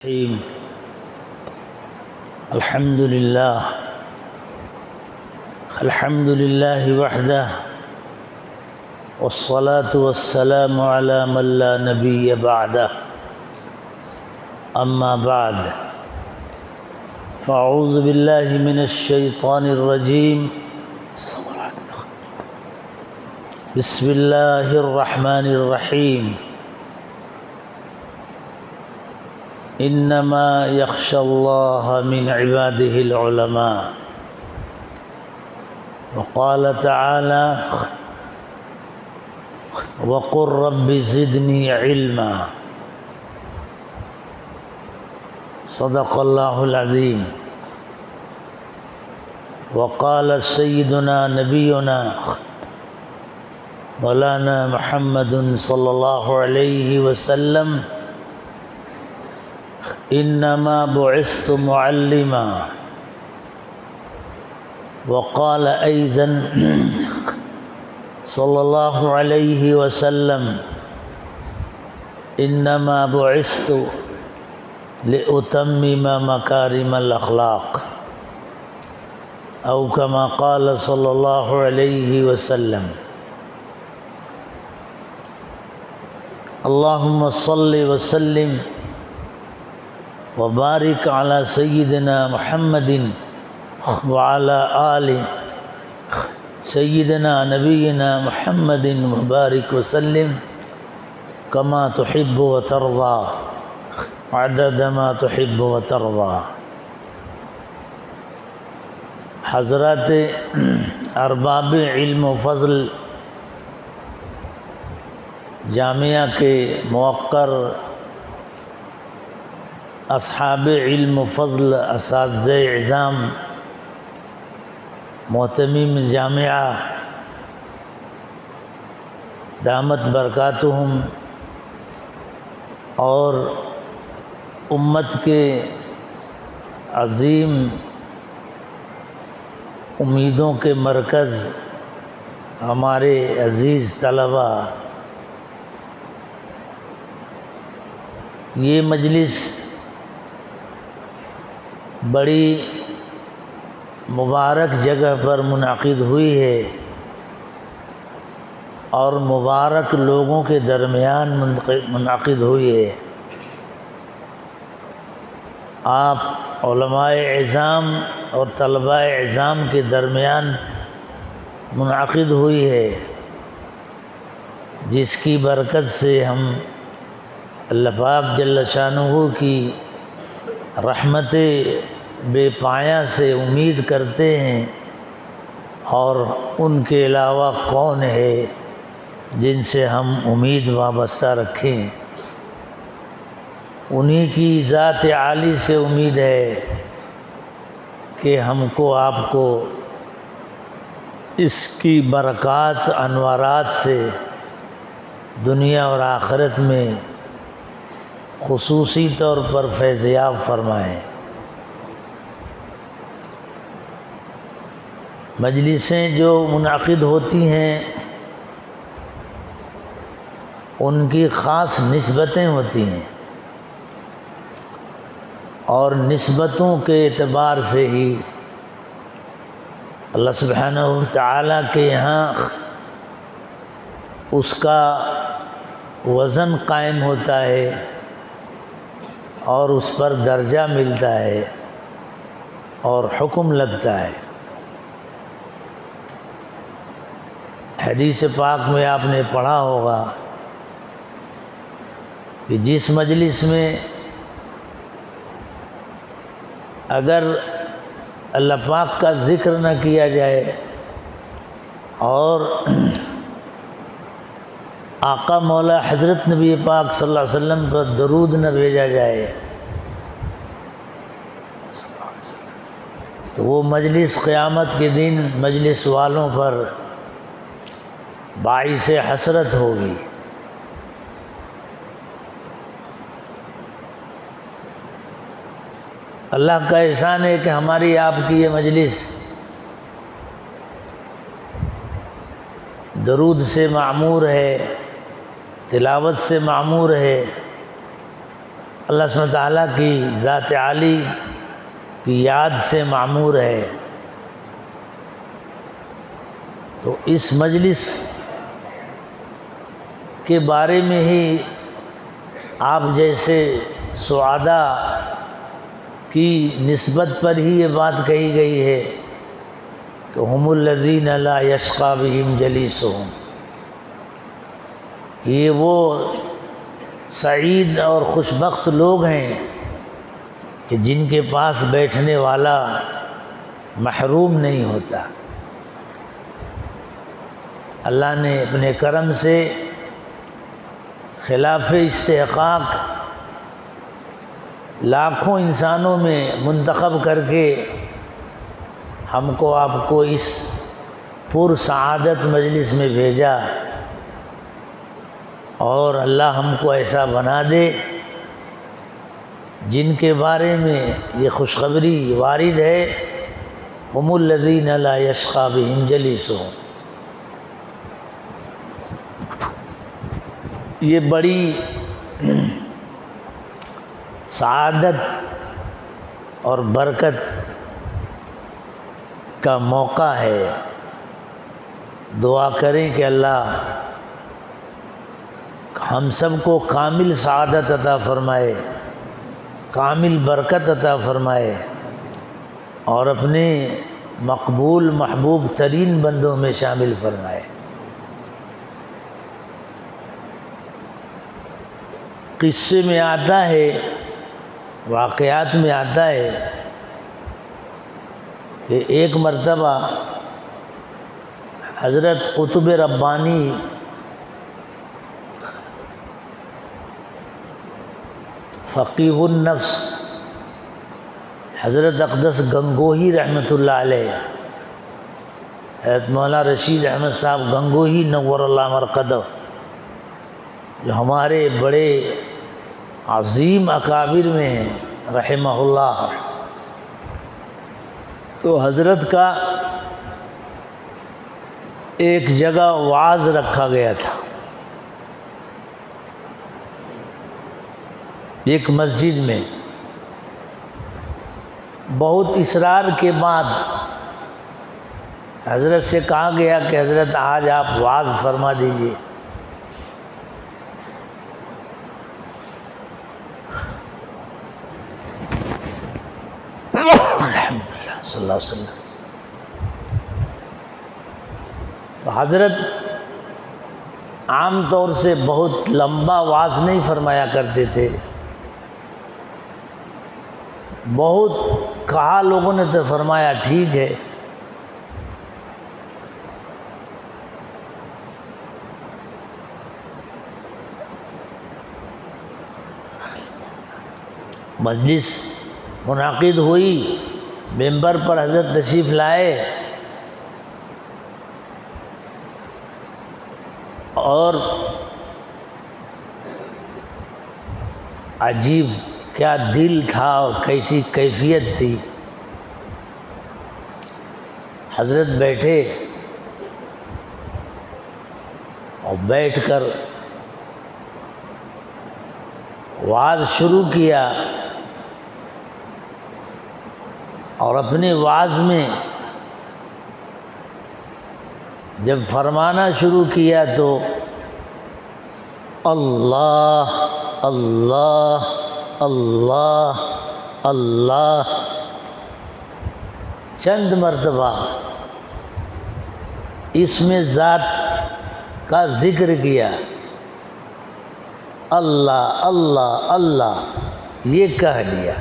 الرحيم. الحمد لله وحده، والصلاة والسلام على من لا نبي بعده. أما بعد، فأعوذ بالله من الشيطان الرجيم. بسم الله الرحمن الرحيم. انما يخشى الله من عباده العلماء. وقال تعالى: وقل رب زدني علما. صدق الله العظيم. وقال سيدنا نبينا مولانا محمد صلى الله عليه وسلم: انما بعثت معلما. وقال ايضا صلى الله عليه وسلم: انما بعثت لاتمم مكارم الاخلاق، او كما قال صلى الله عليه وسلم. اللهم صل وسلم وبارك على سيدنا محمد وعلى آل سيدنا نبينا محمد وبارك وسلم كما تحب وترضى عدد ما تحب وترضى. حضرات ارباب علم و فضل، جامعہ کے موقر اصحاب علم و فضل، اساتذہ اعظام، محتمم جامعہ دامت برکاتہم، اور امت کے عظیم امیدوں کے مرکز ہمارے عزیز طلباء، یہ مجلس بڑی مبارک جگہ پر منعقد ہوئی ہے، اور مبارک لوگوں کے درمیان منعقد ہوئی ہے. آپ علماء اعظام اور طلباء اعظام کے درمیان منعقد ہوئی ہے، جس کی برکت سے ہم اللہ پاک جل شانہ کی رحمت بے پایہ سے امید کرتے ہیں. اور ان کے علاوہ کون ہے جن سے ہم امید وابستہ رکھیں؟ انہی کی ذات عالی سے امید ہے کہ ہم کو آپ کو اس کی برکات انوارات سے دنیا اور آخرت میں خصوصی طور پر فیض یاب فرمائیں. مجلسیں جو منعقد ہوتی ہیں ان کی خاص نسبتیں ہوتی ہیں، اور نسبتوں کے اعتبار سے ہی اللہ سبحانہ وتعالی کے یہاں اس کا وزن قائم ہوتا ہے اور اس پر درجہ ملتا ہے اور حکم لگتا ہے. حدیث پاک میں آپ نے پڑھا ہوگا کہ جس مجلس میں اگر اللہ پاک کا ذکر نہ کیا جائے اور آقا مولا حضرت نبی پاک صلی اللہ علیہ وسلم پر درود نہ بھیجا جائے تو وہ مجلس قیامت کے دن مجلس والوں پر باعث حسرت ہوگی. اللہ کا احسان ہے کہ ہماری آپ کی یہ مجلس درود سے معمور ہے، تلاوت سے معمور ہے، اللہ سبحانہ تعالیٰ کی ذات عالی کی یاد سے معمور ہے۔ تو اس مجلس کے بارے میں ہی آپ جیسے سعادہ کی نسبت پر ہی یہ بات کہی گئی ہے کہ ہم الذین لا یشقی بہم جلیسہم، کہ یہ وہ سعید اور خوشبخت لوگ ہیں کہ جن کے پاس بیٹھنے والا محروم نہیں ہوتا۔ اللہ نے اپنے کرم سے خلاف استحقاق لاکھوں انسانوں میں منتخب کر کے ہم کو آپ کو اس پر سعادت مجلس میں بھیجا، اور اللہ ہم کو ایسا بنا دے جن کے بارے میں یہ خوشخبری وارد ہے، ہم الذین لا یشقی بہم جلیسہم۔ یہ بڑی سعادت اور برکت کا موقع ہے۔ دعا کریں کہ اللہ ہم سب کو کامل سعادت عطا فرمائے، کامل برکت عطا فرمائے، اور اپنے مقبول محبوب ترین بندوں میں شامل فرمائے۔ قصے میں آتا ہے، واقعات میں آتا ہے کہ ایک مرتبہ حضرت قطب ربانی فقیہ النفس حضرت اقدس گنگوہی رحمۃ اللہ علیہ، حضرت مولانا رشید احمد صاحب گنگوہی نور اللہ مرقدہ، جو ہمارے بڑے عظیم اکابر میں ہیں رحمہ اللہ، تو حضرت کا ایک جگہ وعظ رکھا گیا تھا، ایک مسجد میں۔ بہت اصرار کے بعد حضرت سے کہا گیا کہ حضرت آج آپ وعظ فرما دیجیے۔ الحمدللہ صلی اللہ علیہ وسلم۔ تو حضرت عام طور سے بہت لمبا وعظ نہیں فرمایا کرتے تھے، بہت کہا لوگوں نے تو فرمایا ٹھیک ہے، مجلس منعقد ہوئی، ممبر پر حضرت تشریف لائے، اور عجیب کیا دل تھا اور کیسی کیفیت تھی۔ حضرت بیٹھے اور بیٹھ کر وعظ شروع کیا، اور اپنے وعظ میں جب فرمانا شروع کیا تو اللہ اللہ اللہ اللہ چند مرتبہ اس میں ذات کا ذکر کیا، اللہ اللہ اللہ یہ کہہ دیا۔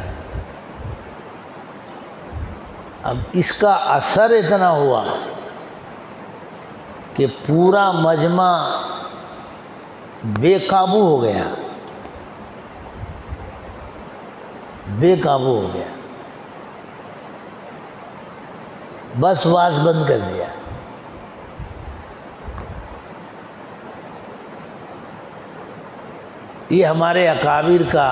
اب اس کا اثر اتنا ہوا کہ پورا مجمع بے قابو ہو گیا، بے قابو ہو گیا، بس واز بند کر دیا۔ یہ ہمارے اکابر کا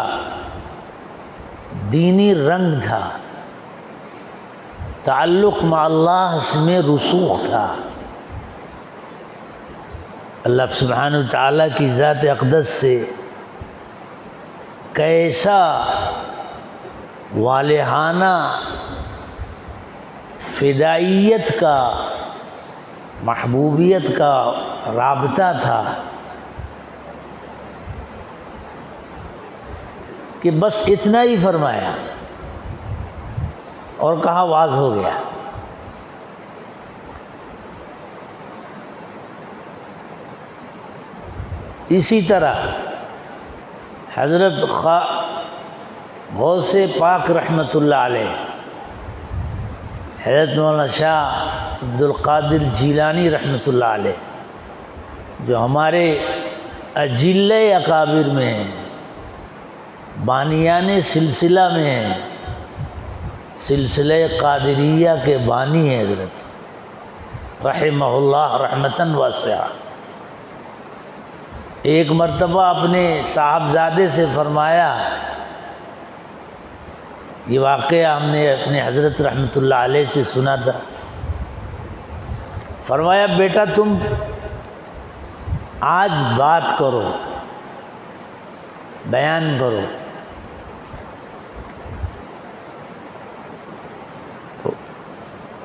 دینی رنگ تھا، تعلق مع اللہ اس میں رسوخ تھا۔ اللہ سبحانہ وتعالیٰ کی ذات اقدس سے کیسا والہانہ فدائیت کا، محبوبیت کا رابطہ تھا کہ بس اتنا ہی فرمایا اور کہا واز ہو گیا۔ اسی طرح حضرت غوث پاک رحمۃ اللہ علیہ، حضرت مولانا شاہ عبد القادر جیلانی رحمۃ اللہ علیہ، جو ہمارے اجلہ اکابر میں ہیں، بانیان سلسلہ میں ہیں، سلسلہ قادریہ کے بانی ہیں حضرت رحمہ اللہ رحمتاً واسعہ۔ ایک مرتبہ اپنے صاحبزادے سے فرمایا، یہ واقعہ ہم نے اپنے حضرت رحمۃ اللہ علیہ سے سنا تھا، فرمایا بیٹا تم آج بات کرو، بیان کرو۔ تو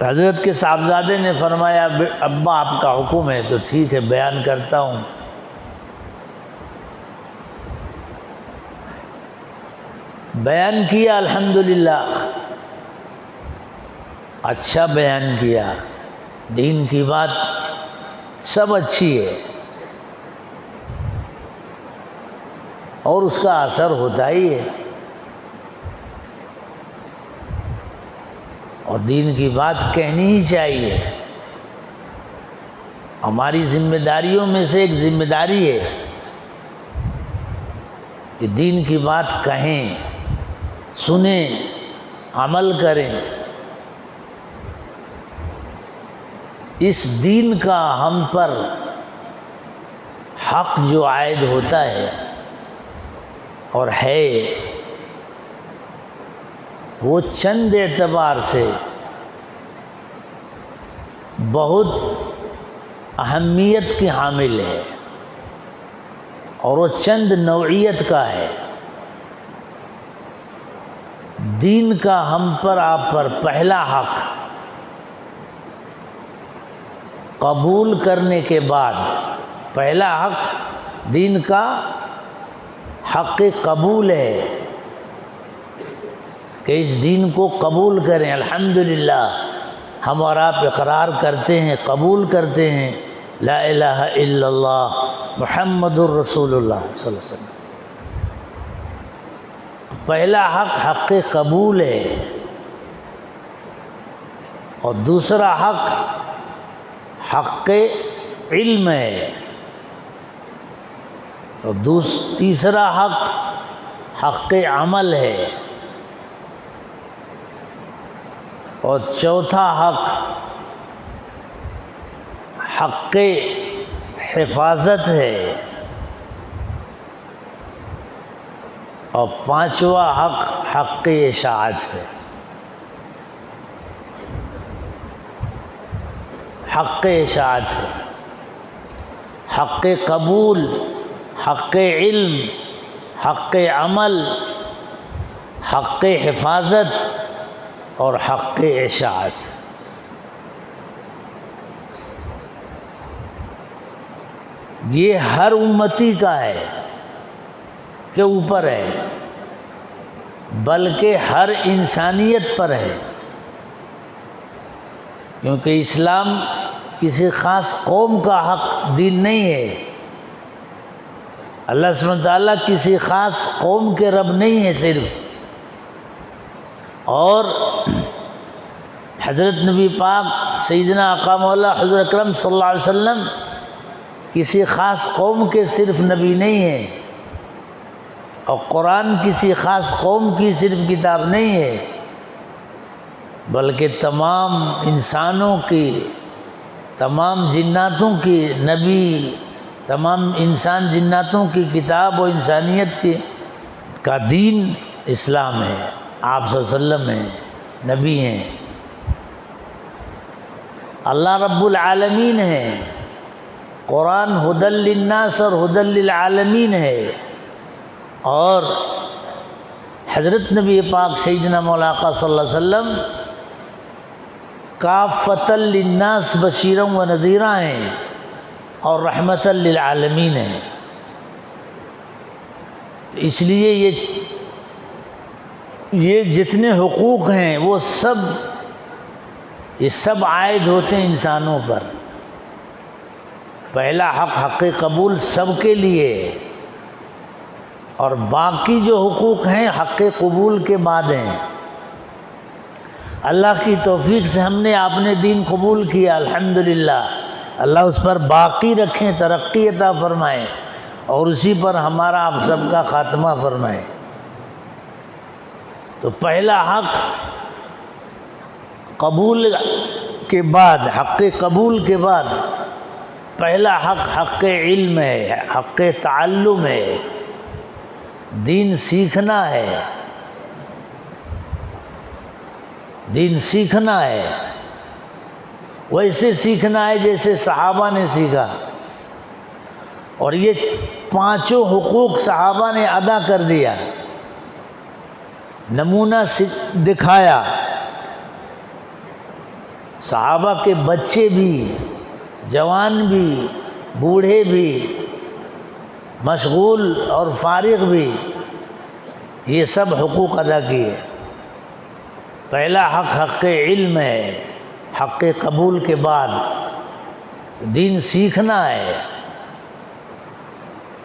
حضرت کے صاحبزادے نے فرمایا ابا آپ کا حکم ہے تو ٹھیک ہے بیان کرتا ہوں۔ بیان کیا الحمدللہ، اچھا بیان کیا، دین کی بات سب اچھی ہے اور اس کا اثر ہوتا ہی ہے، اور دین کی بات کہنی ہی چاہیے۔ ہماری ذمہ داریوں میں سے ایک ذمہ داری ہے کہ دین کی بات کہیں، سنیں، عمل کریں۔ اس دین کا ہم پر حق جو عائد ہوتا ہے اور ہے، وہ چند اعتبار سے بہت اہمیت کی حامل ہے، اور وہ چند نوعیت کا ہے۔ دین کا ہم پر آپ پر پہلا حق، قبول کرنے کے بعد پہلا حق دین کا حق قبول ہے کہ اس دین کو قبول کریں۔ الحمدللہ ہم اور آپ اقرار کرتے ہیں، قبول کرتے ہیں، لا الہ الا اللہ محمد الرسول اللہ صلی اللہ علیہ وسلم۔ پہلا حق حق قبول ہے، اور دوسرا حق حق علم ہے، اور تیسرا حق حق عمل ہے، اور چوتھا حق حق حفاظت ہے، اور پانچواں حق حق اشاعت ہے۔ حق اشاعت ہے، حق قبول، حق علم، حق عمل، حق حفاظت اور حق اشاعت۔ یہ ہر امتی کا ہے کے اوپر ہے، بلکہ ہر انسانیت پر ہے، کیونکہ اسلام کسی خاص قوم کا حق دین نہیں ہے۔ اللہ سبحانہ وتعالیٰ کسی خاص قوم کے رب نہیں ہے صرف، اور حضرت نبی پاک سیدنا آقا مولا حضور اکرم صلی اللہ علیہ وسلم کسی خاص قوم کے صرف نبی نہیں ہیں، اور قرآن کسی خاص قوم کی صرف کتاب نہیں ہے، بلکہ تمام انسانوں کی، تمام جناتوں کی نبی، تمام انسان جناتوں کی کتاب و انسانیت کا دین اسلام ہے۔ آپ صلی اللہ علیہ وسلم ہیں، نبی ہیں، اللہ رب العالمین ہے، قرآن ھدی للناس اور ھدی للعالمین ہے، اور حضرت نبی پاک سیدنا مولا آقا صلی اللہ علیہ وسلم کافۃ للناس بشیرا و نذیرا ہیں اور رحمۃ للعالمین ہیں. تو اس لیے یہ جتنے حقوق ہیں وہ یہ سب عائد ہوتے ہیں انسانوں پر. پہلا حق حق قبول سب کے لیے، اور باقی جو حقوق ہیں حق قبول کے بعد ہیں. اللہ کی توفیق سے ہم نے آپ نے دین قبول کیا، الحمدللہ. اللہ اس پر باقی رکھیں، ترقی عطا فرمائیں، اور اسی پر ہمارا آپ سب کا خاتمہ فرمائیں. تو پہلا حق قبول کے بعد، حق قبول کے بعد پہلا حق حق علم ہے، حق تعلم ہے. دین سیکھنا ہے، دین سیکھنا ہے. ویسے سیکھنا ہے جیسے صحابہ نے سیکھا. اور یہ پانچوں حقوق صحابہ نے ادا کر دیا، نمونہ دکھایا. صحابہ کے بچے بھی، جوان بھی، بوڑھے بھی، مشغول اور فارغ بھی، یہ سب حقوق ادا کیے. پہلا حق حق علم ہے، حق قبول کے بعد دین سیکھنا ہے.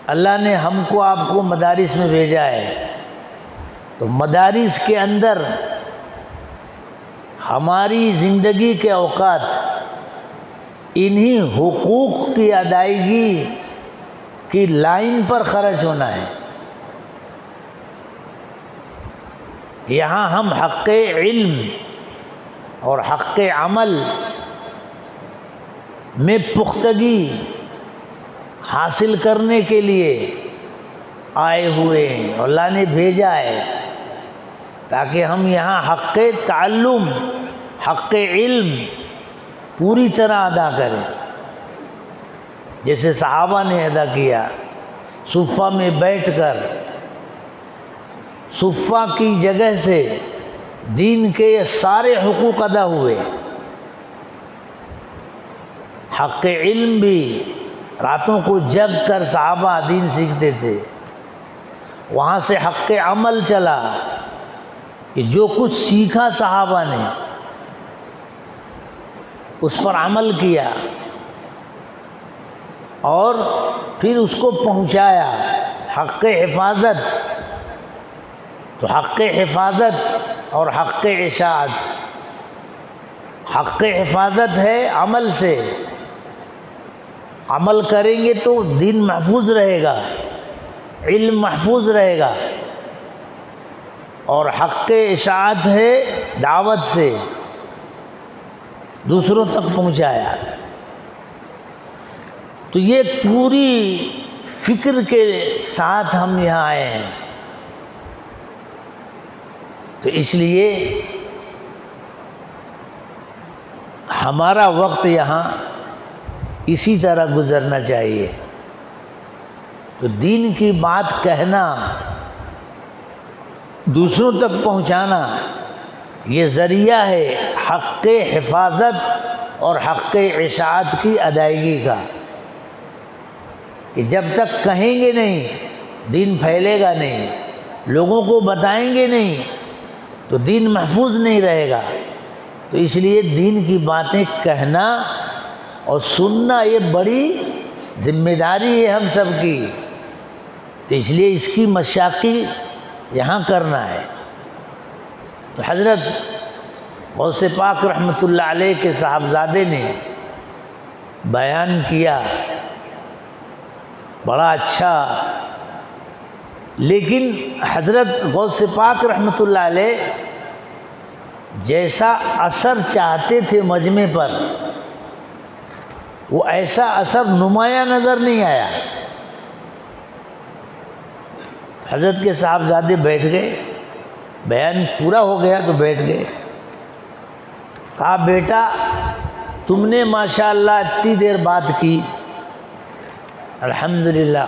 اللہ نے ہم کو آپ کو مدارس میں بھیجا ہے، تو مدارس کے اندر ہماری زندگی کے اوقات انہی حقوق کی ادائیگی کی لائن پر خرچ ہونا ہے. یہاں ہم حق علم اور حق عمل میں پختگی حاصل کرنے کے لیے آئے ہوئے ہیں، اور اللہ نے بھیجا ہے تاکہ ہم یہاں حق تعلم، حق علم پوری طرح ادا کریں، جیسے صحابہ نے ادا کیا. صفہ میں بیٹھ کر صفہ کی جگہ سے دین کے یہ سارے حقوق ادا ہوئے. حق علم بھی راتوں کو جگ کر صحابہ دین سیکھتے تھے. وہاں سے حق عمل چلا کہ جو کچھ سیکھا صحابہ نے اس پر عمل کیا اور پھر اس کو پہنچایا. حق حفاظت، تو حق حفاظت اور حق اشاعت. حق حفاظت ہے عمل سے، عمل کریں گے تو دین محفوظ رہے گا، علم محفوظ رہے گا. اور حق اشاعت ہے دعوت سے دوسروں تک پہنچایا. تو یہ پوری فکر کے ساتھ ہم یہاں آئے ہیں. تو اس لیے ہمارا وقت یہاں اسی طرح گزرنا چاہیے. تو دین کی بات کہنا، دوسروں تک پہنچانا، یہ ذریعہ ہے حق حفاظت اور حق اشاعت کی ادائیگی کا. کہ جب تک کہیں گے نہیں دین پھیلے گا نہیں، لوگوں کو بتائیں گے نہیں تو دین محفوظ نہیں رہے گا. تو اس لیے دین کی باتیں کہنا اور سننا یہ بڑی ذمہ داری ہے ہم سب کی. تو اس لیے اس کی مشاقی یہاں کرنا ہے. تو حضرت غوث پاک رحمۃ اللہ علیہ کے صاحبزادے نے بیان کیا بڑا اچھا. لیکن حضرت غوث پاک رحمۃ اللہ علیہ جیسا اثر چاہتے تھے مجمع پر وہ ایسا اثر نمایاں نظر نہیں آیا. حضرت کے صاحبزادے بیٹھ گئے، بیان پورا ہو گیا تو بیٹھ گئے. کہا بیٹا تم نے ماشاءاللہ اتنی دیر بات کی، الحمدللہ.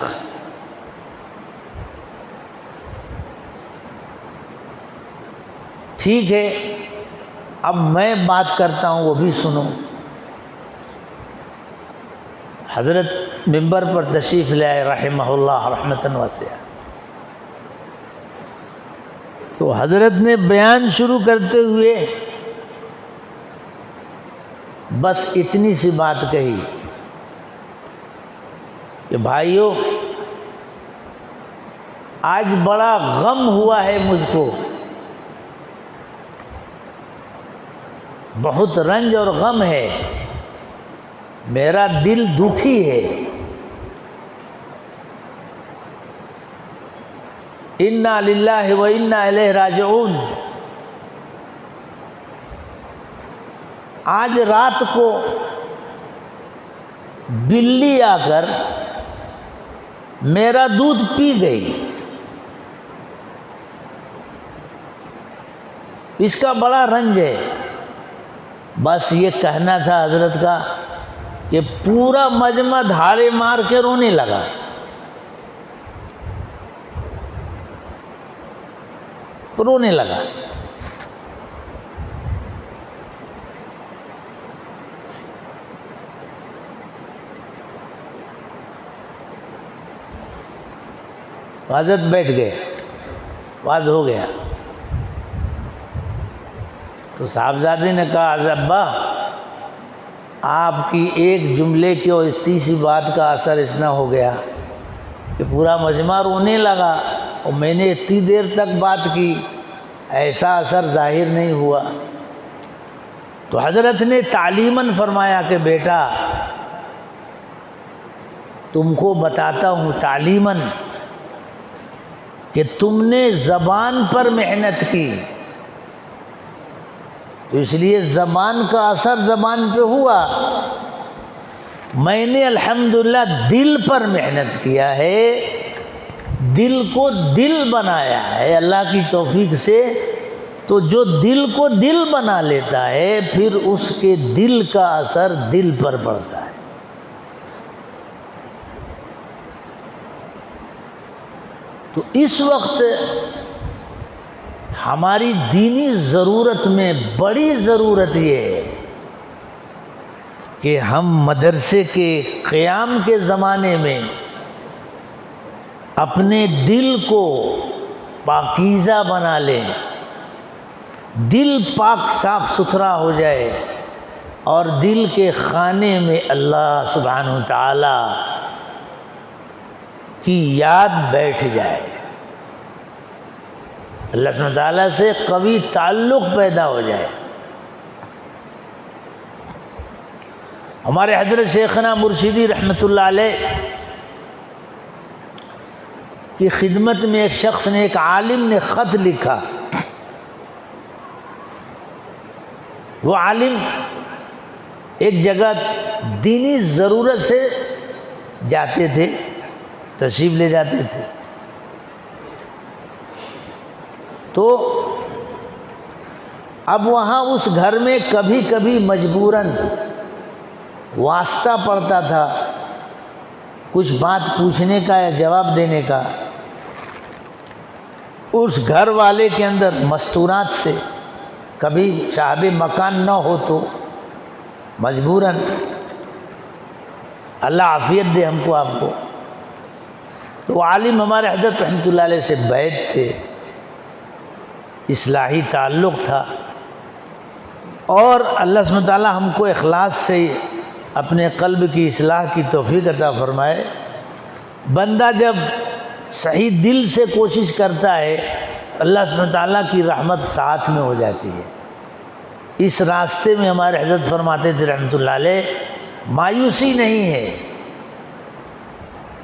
ٹھیک ہے، اب میں بات کرتا ہوں، وہ بھی سنو۔ حضرت منبر پر تشریف لے آئے رحمہ اللہ رحمتاً واسعہ۔ تو حضرت نے بیان شروع کرتے ہوئے بس اتنی سی بات کہی کہ بھائیو، آج بڑا غم ہوا ہے مجھ کو، بہت رنج اور غم ہے، میرا دل دکھی ہے۔ انا للہ و انا الیہ راجعون۔ آج رات کو بلی آ کر میرا دودھ پی گئی، اس کا بڑا رنج ہے۔ بس یہ کہنا تھا حضرت کا کہ پورا مجمع دھاڑے مار کے رونے لگا۔ رونے لگا۔ حضرت بیٹھ گئے، واز ہو گیا۔ تو صاحبزادے نے کہا حضرت ابا، آپ کی ایک جملے کی اور اتنی سی بات کا اثر اتنا ہو گیا کہ پورا مجمع رونے لگا، اور میں نے اتنی دیر تک بات کی، ایسا اثر ظاہر نہیں ہوا۔ تو حضرت نے تعلیماً فرمایا کہ بیٹا، تم کو بتاتا ہوں تعلیماً کہ تم نے زبان پر محنت کی، تو اس لیے زبان کا اثر زبان پہ ہوا۔ میں نے الحمدللہ دل پر محنت کیا ہے، دل کو دل بنایا ہے اللہ کی توفیق سے۔ تو جو دل کو دل بنا لیتا ہے، پھر اس کے دل کا اثر دل پر پڑتا ہے۔ تو اس وقت ہماری دینی ضرورت میں بڑی ضرورت یہ ہے کہ ہم مدرسے کے قیام کے زمانے میں اپنے دل کو پاکیزہ بنا لیں، دل پاک صاف ستھرا ہو جائے، اور دل کے خانے میں اللہ سبحانہ و تعالی کی یاد بیٹھ جائے، اللہ سبحانہ و تعالیٰ سے قوی تعلق پیدا ہو جائے۔ ہمارے حضرت شیخنا مرشدی رحمۃ اللہ علیہ کی خدمت میں ایک شخص نے، ایک عالم نے خط لکھا۔ وہ عالم ایک جگہ دینی ضرورت سے جاتے تھے، تشریف لے جاتے تھے، تو اب وہاں اس گھر میں کبھی کبھی مجبوراً واسطہ پڑتا تھا، کچھ بات پوچھنے کا یا جواب دینے کا۔ اس گھر والے کے اندر مستورات سے کبھی صاحب مکان نہ ہو تو مجبوراً، اللہ عافیت دے ہم کو آپ کو، تو عالم ہمارے حضرت رحمۃ اللہ علیہ سے بیعت تھے، اصلاحی تعلق تھا، اور اللہ سبحانہ و تعالیٰ ہم کو اخلاص سے اپنے قلب کی اصلاح کی توفیق عطا فرمائے۔ بندہ جب صحیح دل سے کوشش کرتا ہے تو اللہ سبحانہ و تعالیٰ کی رحمت ساتھ میں ہو جاتی ہے۔ اس راستے میں ہمارے حضرت فرماتے تھے رحمۃ اللہ علیہ، مایوسی نہیں ہے،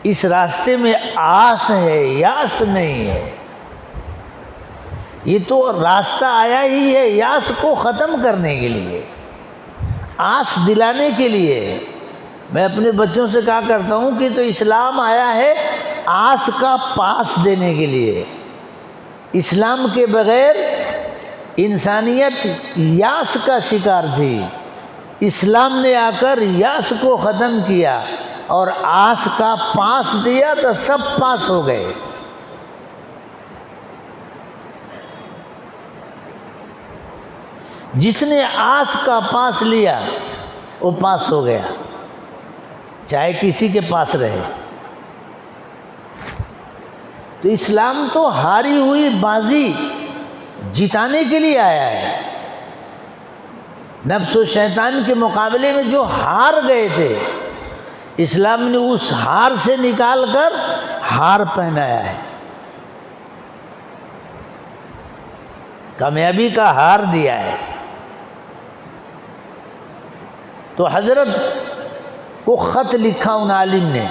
اس راستے میں آس ہے، یاس نہیں ہے۔ یہ تو راستہ آیا ہی ہے یاس کو ختم کرنے کے لیے، آس دلانے کے لیے۔ میں اپنے بچوں سے کہا کرتا ہوں کہ تو اسلام آیا ہے آس کا پاس دینے کے لیے۔ اسلام کے بغیر انسانیت یاس کا شکار تھی، اسلام نے آ کر یاس کو ختم کیا اور آس کا پاس دیا تو سب پاس ہو گئے۔ جس نے آس کا پاس لیا وہ پاس ہو گیا، چاہے کسی کے پاس رہے۔ تو اسلام تو ہاری ہوئی بازی جتانے کے لیے آیا ہے۔ نفس و شیطان کے مقابلے میں جو ہار گئے تھے، اسلام نے اس ہار سے نکال کر ہار پہنایا ہے، کامیابی کا ہار دیا ہے۔ تو حضرت کو خط لکھا ان عالم نے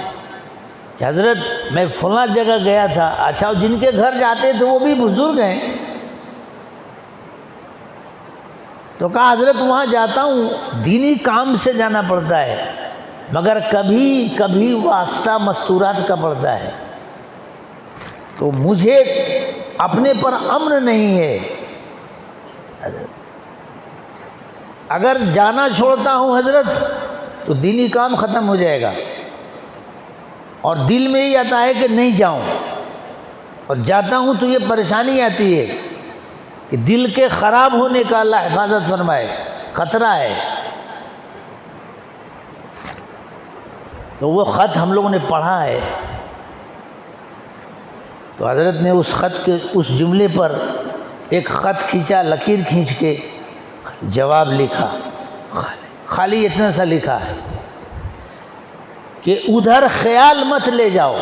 کہ حضرت میں فلاں جگہ گیا تھا۔ اچھا، جن کے گھر جاتے تھے وہ بھی بزرگ ہیں، تو کہا حضرت وہاں جاتا ہوں، دینی کام سے جانا پڑتا ہے، مگر کبھی کبھی واسطہ مستورات کا پڑتا ہے، تو مجھے اپنے پر امن نہیں ہے۔ اگر جانا چھوڑتا ہوں حضرت تو دینی کام ختم ہو جائے گا، اور دل میں یہ آتا ہے کہ نہیں جاؤں، اور جاتا ہوں تو یہ پریشانی آتی ہے کہ دل کے خراب ہونے کا اللہ حفاظت فرمائے، خطرہ ہے۔ تو وہ خط ہم لوگوں نے پڑھا ہے، تو حضرت نے اس خط کے اس جملے پر ایک خط کھینچا، لکیر کھینچ کے جواب لکھا، خالی اتنا سا لکھا ہے کہ ادھر خیال مت لے جاؤ،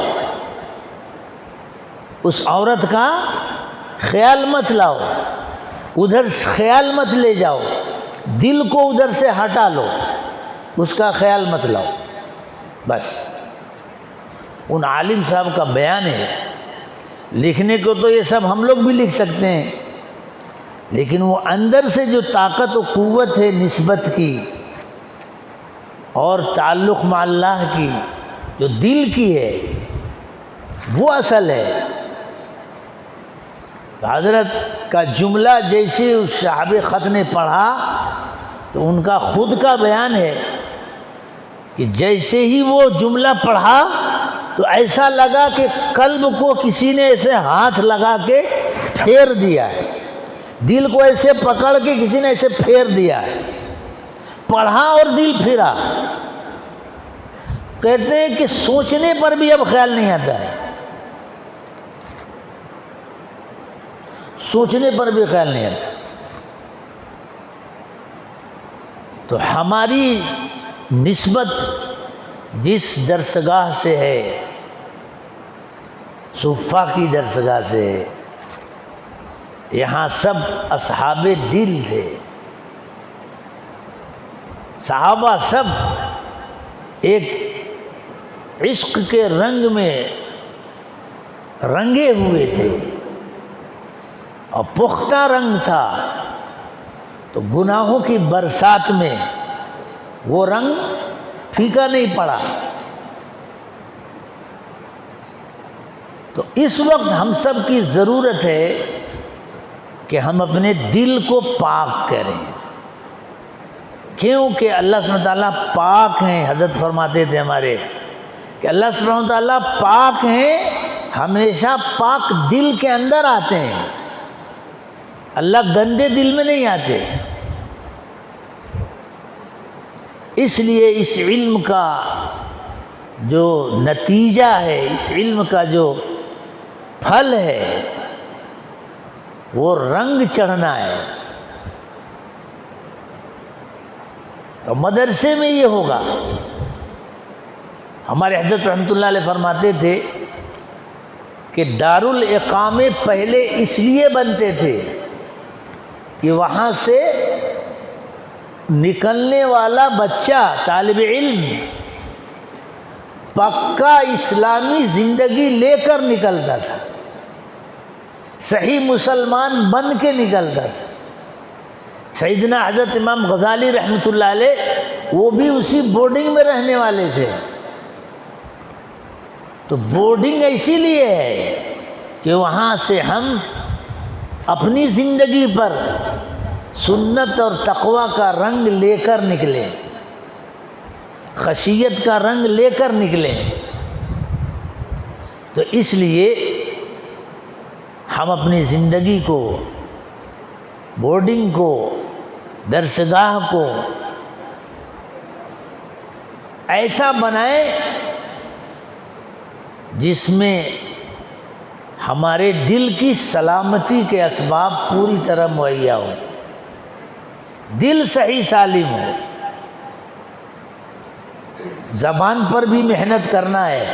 اس عورت کا خیال مت لاؤ، ادھر خیال مت لے جاؤ، دل کو ادھر سے ہٹا لو، اس کا خیال مت لاؤ۔ بس ان عالم صاحب کا بیان ہے۔ لکھنے کو تو یہ سب ہم لوگ بھی لکھ سکتے ہیں، لیکن وہ اندر سے جو طاقت و قوت ہے نسبت کی اور تعلق مع اللہ کی، جو دل کی ہے، وہ اصل ہے۔ حضرت کا جملہ جیسے اس صاحب خط نے پڑھا تو ان کا خود کا بیان ہے کہ جیسے ہی وہ جملہ پڑھا تو ایسا لگا کہ قلب کو کسی نے ایسے ہاتھ لگا کے پھیر دیا ہے، دل کو ایسے پکڑ کے کسی نے ایسے پھیر دیا ہے، پڑھا اور دل پھرا۔ کہتے ہیں کہ سوچنے پر بھی اب خیال نہیں آتا ہے، سوچنے پر بھی خیال نہیں آتا۔ تو ہماری نسبت جس درسگاہ سے ہے، صفہ کی درسگاہ سے ہے، یہاں سب اصحاب دل تھے، صحابہ سب ایک عشق کے رنگ میں رنگے ہوئے تھے، اور پختہ رنگ تھا، تو گناہوں کی برسات میں وہ رنگ پھیکا نہیں پڑا۔ تو اس وقت ہم سب کی ضرورت ہے کہ ہم اپنے دل کو پاک کریں، کیونکہ اللہ سبحانہ وتعالیٰ پاک ہیں۔ حضرت فرماتے تھے ہمارے کہ اللہ سبحانہ وتعالیٰ پاک ہیں، ہمیشہ پاک دل کے اندر آتے ہیں، اللہ گندے دل میں نہیں آتے۔ اس لیے اس علم کا جو نتیجہ ہے، اس علم کا جو پھل ہے، وہ رنگ چڑھنا ہے۔ تو مدرسے میں یہ ہوگا۔ ہمارے حضرت رحمۃ اللہ علیہ فرماتے تھے کہ دارالاقامے پہلے اس لیے بنتے تھے کہ وہاں سے نکلنے والا بچہ طالب علم پکا اسلامی زندگی لے کر نکلتا تھا، صحیح مسلمان بن کے نکلتا تھا۔ سیدنا حضرت امام غزالی رحمۃ اللہ علیہ وہ بھی اسی بورڈنگ میں رہنے والے تھے۔ تو بورڈنگ اسی لیے ہے کہ وہاں سے ہم اپنی زندگی پر سنت اور تقوی کا رنگ لے کر نکلیں، خشیت کا رنگ لے کر نکلیں۔ تو اس لیے ہم اپنی زندگی کو، بورڈنگ کو درسگاہ کو ایسا بنائیں جس میں ہمارے دل کی سلامتی کے اسباب پوری طرح مہیا ہو، دل صحیح سالم ہو۔ زبان پر بھی محنت کرنا ہے،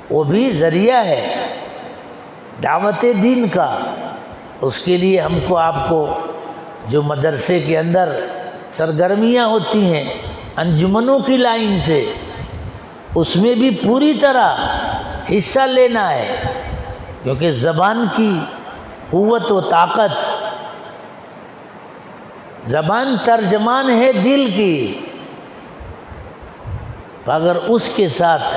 وہ بھی ذریعہ ہے دعوت دین کا۔ اس کے لیے ہم کو آپ کو جو مدرسے کے اندر سرگرمیاں ہوتی ہیں انجمنوں کی لائن سے، اس میں بھی پوری طرح حصہ لینا ہے، کیونکہ زبان کی قوت و طاقت، زبان ترجمان ہے دل کی، مگر اس کے ساتھ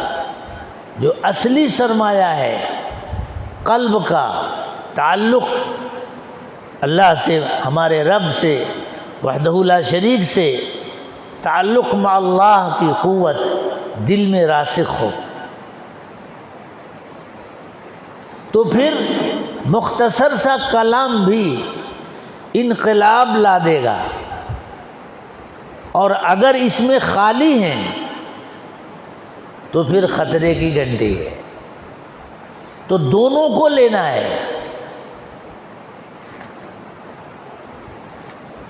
جو اصلی سرمایہ ہے قلب کا تعلق اللہ سے، ہمارے رب سے وحدہ لا شریک سے، تعلق مع اللہ کی قوت دل میں راسخ ہو، تو پھر مختصر سا کلام بھی انقلاب لا دے گا، اور اگر اس میں خالی ہیں تو پھر خطرے کی گھنٹی ہے۔ تو دونوں کو لینا ہے۔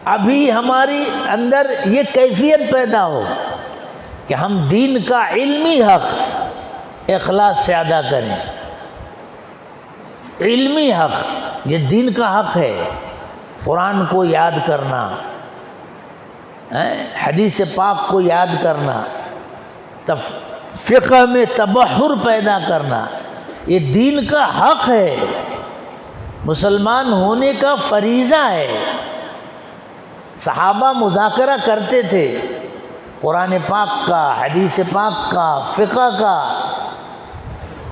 ابھی ہماری اندر یہ کیفیت پیدا ہو کہ ہم دین کا علمی حق اخلاص سے ادا کریں۔ علمی حق یہ دین کا حق ہے، قرآن کو یاد کرنا، حدیث پاک کو یاد کرنا، فقہ میں تبحر پیدا کرنا، یہ دین کا حق ہے، مسلمان ہونے کا فریضہ ہے۔ صحابہ مذاکرہ کرتے تھے قرآن پاک کا، حدیث پاک کا، فقہ کا،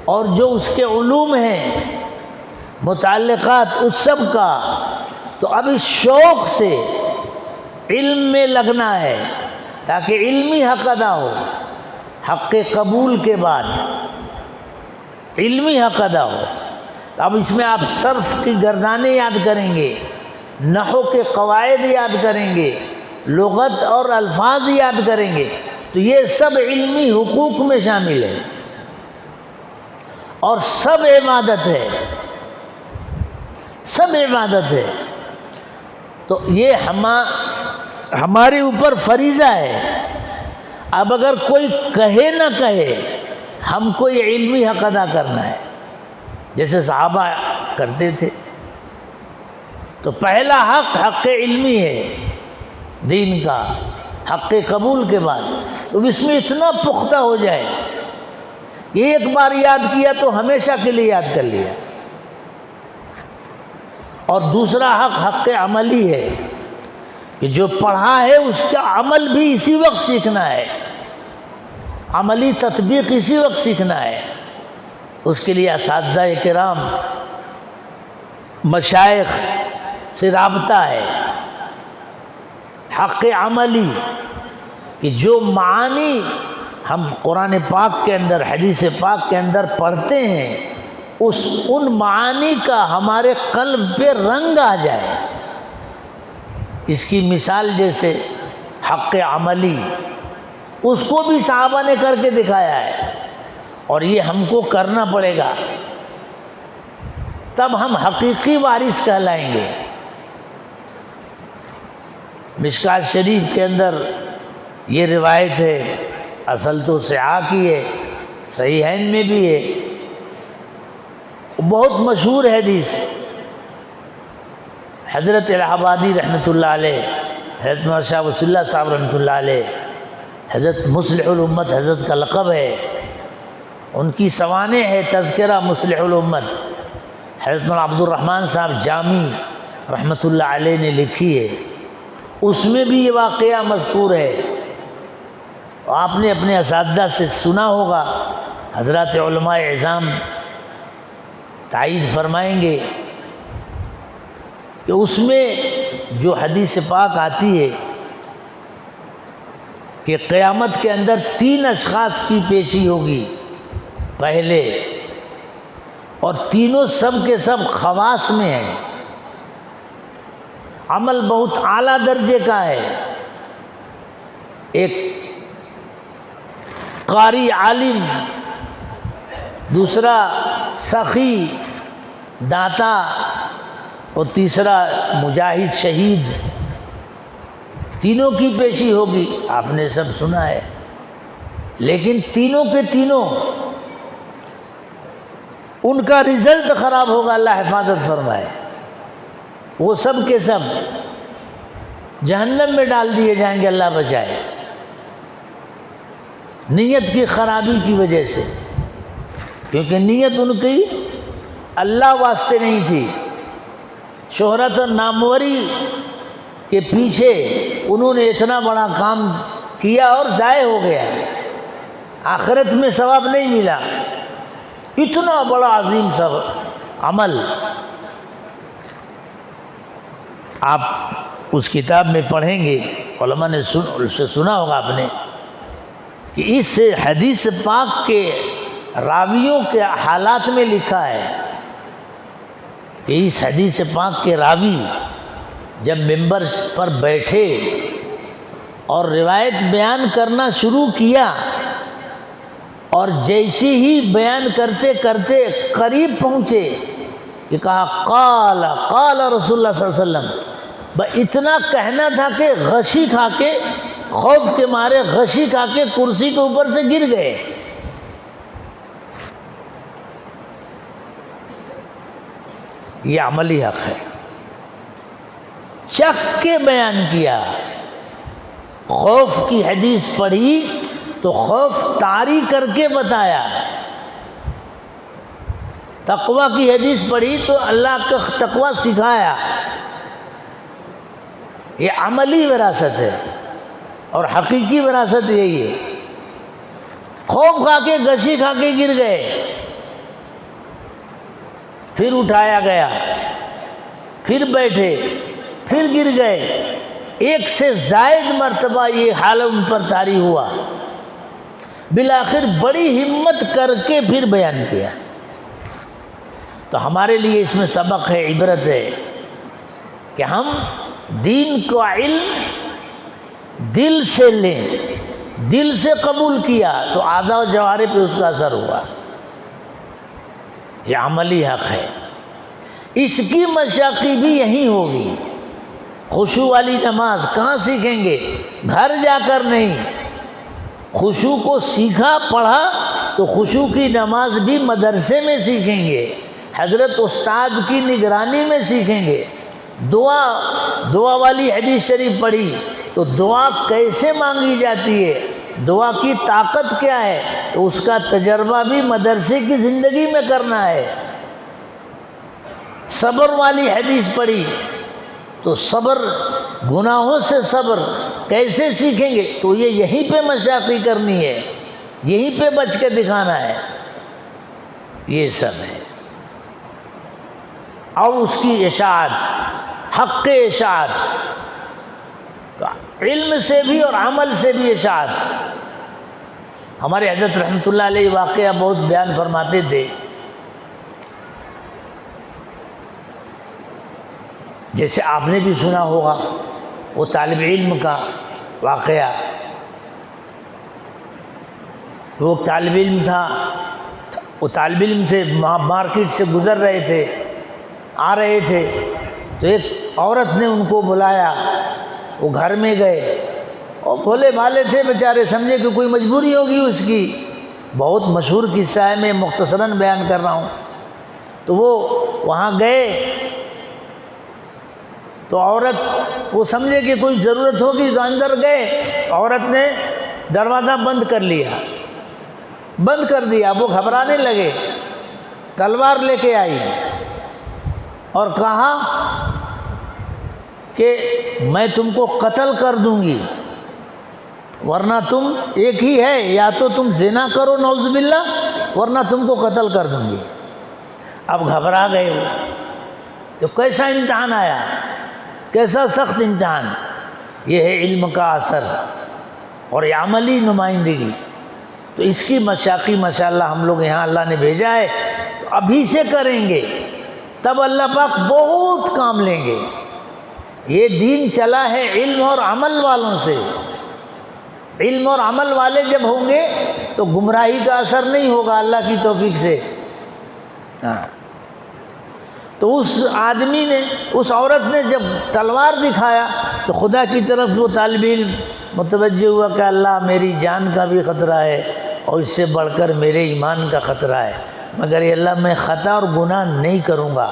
اور جو اس کے علوم ہیں متعلقات اس سب کا۔ تو اب اس شوق سے علم میں لگنا ہے تاکہ علمی حق ادا ہو، حق قبول کے بعد علمی حق ادا ہو۔ اب اس میں آپ صرف کی گردانیں یاد کریں گے، نحو کے قواعد یاد کریں گے، لغت اور الفاظ یاد کریں گے، تو یہ سب علمی حقوق میں شامل ہے اور سب عبادت ہے، سب عبادت ہے۔ تو یہ ہمارے اوپر فریضہ ہے۔ اب اگر کوئی کہے نہ کہے، ہم کو یہ علمی حق ادا کرنا ہے جیسے صحابہ کرتے تھے۔ تو پہلا حق حق علمی ہے دین کا، حق قبول کے بعد تو اس میں اتنا پختہ ہو جائے کہ ایک بار یاد کیا تو ہمیشہ کے لیے یاد کر لیا۔ اور دوسرا حق حق عملی ہے کہ جو پڑھا ہے اس کا عمل بھی اسی وقت سیکھنا ہے، عملی تطبیق اسی وقت سیکھنا ہے۔ اس کے لیے اساتذہ کرام، مشائخ سے رابطہ ہے۔ حق عملی کہ جو معانی ہم قرآن پاک کے اندر، حدیث پاک کے اندر پڑھتے ہیں، ان معانی کا ہمارے قلب پہ رنگ آ جائے۔ اس کی مثال جیسے حق عملی، اس کو بھی صحابہ نے کر کے دکھایا ہے، اور یہ ہم کو کرنا پڑے گا، تب ہم حقیقی وارث کہلائیں گے۔ مشکات شریف کے اندر یہ روایت ہے، اصل تو صحاح کی ہے، صحیحین میں بھی ہے، بہت مشہور حدیث۔ حضرت الہ آبادی رحمۃ اللہ علیہ، حضرت مولانا شاہ ولی اللہ صاحب رحمۃ اللہ علیہ، حضرت مصلح الامت حضرت کا لقب ہے، ان کی سوانح ہے تذکرہ مصلح الامت، حضرت مولانا عبد الرحمن صاحب جامی رحمۃ اللہ علیہ نے لکھی ہے، اس میں بھی یہ واقعہ مذکور ہے۔ آپ نے اپنے اساتذہ سے سنا ہوگا، حضرات علماء اعظام تائید فرمائیں گے کہ اس میں جو حدیث پاک آتی ہے کہ قیامت کے اندر 3 اشخاص کی پیشی ہوگی پہلے، اور تینوں سب کے سب خواص میں ہیں، عمل بہت اعلیٰ درجے کا ہے. ایک قاری عالم، دوسرا سخی داتا، اور تیسرا مجاہد شہید. تینوں کی پیشی ہوگی، آپ نے سب سنا ہے. لیکن تینوں کے تینوں ان کا رزلٹ خراب ہوگا، اللہ حفاظت فرمائے. وہ سب کے سب جہنم میں ڈال دیے جائیں گے، اللہ بچائے، نیت کی خرابی کی وجہ سے. کیونکہ نیت ان کی اللہ واسطے نہیں تھی، شہرت اور ناموری کے پیچھے انہوں نے اتنا بڑا کام کیا اور ضائع ہو گیا، آخرت میں ثواب نہیں ملا. اتنا بڑا عظیم سب عمل. آپ اس کتاب میں پڑھیں گے، علماء نے سنا ہوگا آپ نے، کہ اس حدیث پاک کے راویوں کے حالات میں لکھا ہے کہ اس حدیث پاک کے راوی جب ممبر پر بیٹھے اور روایت بیان کرنا شروع کیا، اور جیسے ہی بیان کرتے کرتے قریب پہنچے کہ کہا قال قال رسول اللہ صلی اللہ علیہ وسلم، اتنا کہنا تھا کہ غشی کھا کے، خوف کے مارے غشی کھا کے کرسی کے اوپر سے گر گئے. یہ عملی حق ہے. چکھ کے بیان کیا. خوف کی حدیث پڑھی تو خوف طاری کر کے بتایا. تقوی کی حدیث پڑھی تو اللہ کا تقوی سکھایا. یہ عملی وراثت ہے اور حقیقی وراثت یہی ہے. خوف کھا کے غشی کھا کے گر گئے، پھر اٹھایا گیا، پھر بیٹھے، پھر گر گئے. ایک سے زائد مرتبہ یہ حال ان پر طاری ہوا. بالآخر بڑی ہمت کر کے پھر بیان کیا. تو ہمارے لیے اس میں سبق ہے، عبرت ہے کہ ہم دین کو علم دل سے لیں. دل سے قبول کیا تو اعضاء و جوارح پہ اس کا اثر ہوا. یہ عملی حق ہے. اس کی مشاقی بھی یہیں ہوگی. خشوع والی نماز کہاں سیکھیں گے؟ گھر جا کر نہیں. خشوع کو سیکھا پڑھا تو خشوع کی نماز بھی مدرسے میں سیکھیں گے، حضرت استاد کی نگرانی میں سیکھیں گے. دعا والی حدیث شریف پڑھی تو دعا کیسے مانگی جاتی ہے، دعا کی طاقت کیا ہے، تو اس کا تجربہ بھی مدرسے کی زندگی میں کرنا ہے. صبر والی حدیث پڑھی تو صبر، گناہوں سے صبر کیسے سیکھیں گے، تو یہ یہیں پہ مشاقی کرنی ہے، یہیں پہ بچ کے دکھانا ہے. یہ سب ہے. اور اس کی اشاعت، حق اشاعت، تو علم سے بھی اور عمل سے بھی اشاعت. ہمارے حضرت رحمۃ اللہ علیہ واقعہ بہت بیان فرماتے تھے. جیسے آپ نے بھی سنا ہوگا وہ طالب علم کا واقعہ. وہ طالب علم تھا، وہ طالب علم تھے، مارکیٹ سے گزر رہے تھے، آ رہے تھے، تو ایک عورت نے ان کو بلایا. وہ گھر میں گئے اور بھولے بھالے تھے بیچارے، سمجھے کہ کوئی مجبوری ہوگی اس کی. بہت مشہور قصہ ہے، میں مختصراً بیان کر رہا ہوں. تو وہ وہاں گئے تو عورت، وہ سمجھے کہ کوئی ضرورت ہوگی تو اندر گئے. عورت نے دروازہ بند کر لیا، بند کر دیا. وہ گھبرانے لگے، تلوار لے کے آئی اور کہا کہ میں تم کو قتل کر دوں گی، ورنہ تم ایک ہی ہے، یا تو تم زنا کرو نعوذ باللہ، ورنہ تم کو قتل کر دوں گی. اب گھبرا گئے وہ. تو کیسا امتحان آیا، کیسا سخت امتحان. یہ ہے علم کا اثر اور یہ عملی نمائندگی. تو اس کی مشاقی ماشاءاللہ ہم لوگ یہاں اللہ نے بھیجا ہے، تو ابھی سے کریں گے تب اللہ پاک بہت کام لیں گے. یہ دین چلا ہے علم اور عمل والوں سے. علم اور عمل والے جب ہوں گے تو گمراہی کا اثر نہیں ہوگا اللہ کی توفیق سے. ہاں تو اس آدمی نے، اس عورت نے جب تلوار دکھایا تو خدا کی طرف وہ طالب علم متوجہ ہوا کہ اللہ میری جان کا بھی خطرہ ہے اور اس سے بڑھ کر میرے ایمان کا خطرہ ہے، مگر یہ اللہ میں خطا اور گناہ نہیں کروں گا،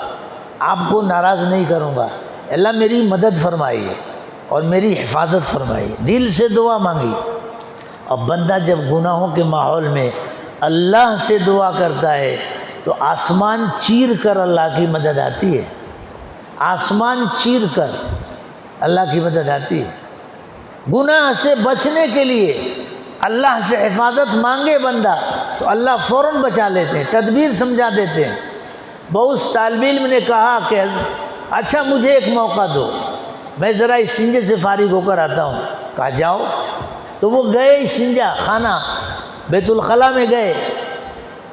آپ کو ناراض نہیں کروں گا، اللہ میری مدد فرمائیے اور میری حفاظت فرمائیے. دل سے دعا مانگی. اب بندہ جب گناہوں کے ماحول میں اللہ سے دعا کرتا ہے تو آسمان چیر کر اللہ کی مدد آتی ہے. آسمان چیر کر اللہ کی مدد آتی ہے. گناہ سے بچنے کے لیے اللہ سے حفاظت مانگے بندہ تو اللہ فوراً بچا لیتے ہیں، تدبیر سمجھا دیتے ہیں. بہت طالب علم نے کہا کہ اچھا مجھے ایک موقع دو، میں ذرا استنجے سے فارغ ہو کر آتا ہوں. کہا جاؤ. تو وہ گئے استنجا خانہ بیت الخلاء میں گئے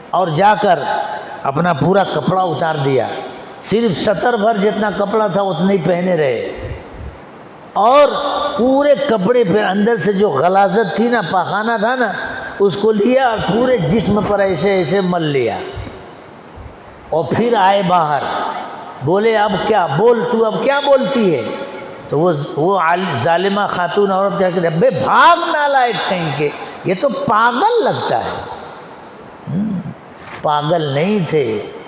اور جا کر اپنا پورا کپڑا اتار دیا. صرف سطر بھر جتنا کپڑا تھا اتنا ہی پہنے رہے اور پورے کپڑے پہ اندر سے جو غلاظت تھی نا، پاخانہ تھا نا، اس کو لیا اور پورے جسم پر ایسے ایسے مل لیا اور پھر آئے باہر. بولے اب کیا بول، تو اب کیا بولتی ہے؟ تو وہ ظالمہ خاتون عورت کہہ کے بے بھاگ نالائق کہیں کے، یہ تو پاگل لگتا ہے. پاگل نہیں تھے،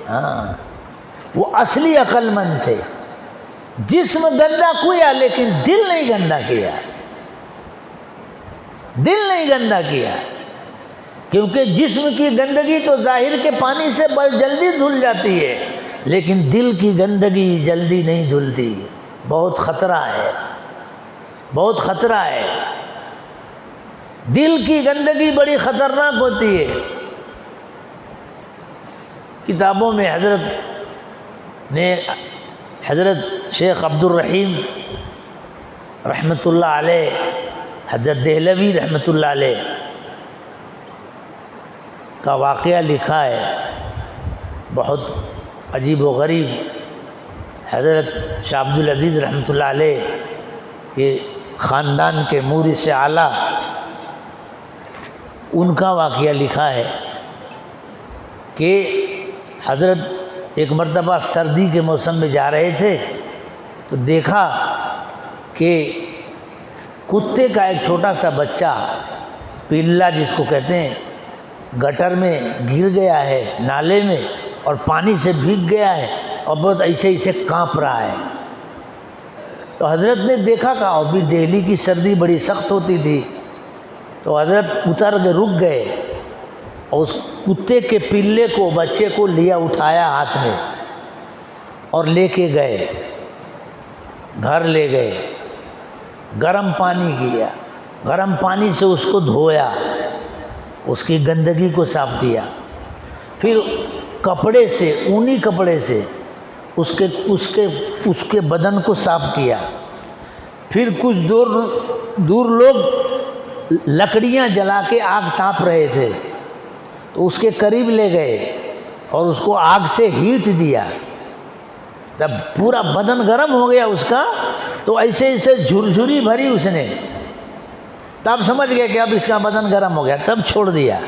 ہاں وہ اصلی عقل مند تھے. جسم گندا کیا لیکن دل نہیں گندا کیا. دل نہیں گندا کیا، کیونکہ جسم کی گندگی تو ظاہر کے پانی سے بڑی جلدی دھل جاتی ہے لیکن دل کی گندگی جلدی نہیں دھلتی. بہت خطرہ ہے، بہت خطرہ ہے. دل کی گندگی بڑی خطرناک ہوتی ہے. کتابوں میں حضرت شیخ عبد الرحیم رحمۃ اللہ علیہ، حضرت دہلوی رحمۃ اللہ علیہ کا واقعہ لکھا ہے، بہت عجیب و غریب. حضرت شاہ عبد العزیز رحمۃ اللہ علیہ کے خاندان کے مورث سے اعلیٰ ان کا واقعہ لکھا ہے کہ حضرت ایک مرتبہ سردی کے موسم میں جا رہے تھے تو دیکھا کہ کتے کا ایک چھوٹا سا بچہ، پلا جس کو کہتے ہیں، گٹر میں گر گیا ہے، نالے میں، اور پانی سے بھیگ گیا ہے اور بہت ایسے ایسے کانپ رہا ہے. تو حضرت نے دیکھا کہ ابھی دہلی کی سردی بڑی سخت ہوتی تھی تو حضرت اتر کے رک گئے اور اس کتے کے پلے کو، بچے کو لیا، اٹھایا ہاتھ میں اور لے کے گئے، گھر لے گئے. گرم پانی کیا، گرم پانی سے اس کو دھویا، اس کی گندگی کو صاف کیا، پھر کپڑے سے، اونی کپڑے سے اس کے بدن کو صاف کیا. پھر کچھ دور لوگ لکڑیاں جلا کے آگ تاپ رہے تھے تو اس کے قریب لے گئے اور اس کو آگ سے ہیٹ دیا. جب پورا بدن گرم ہو گیا اس کا تو ایسے ایسے جھرجھری بھری اس نے، تب سمجھ گیا کہ اب اس کا بدن گرم ہو گیا، تب چھوڑ دیا.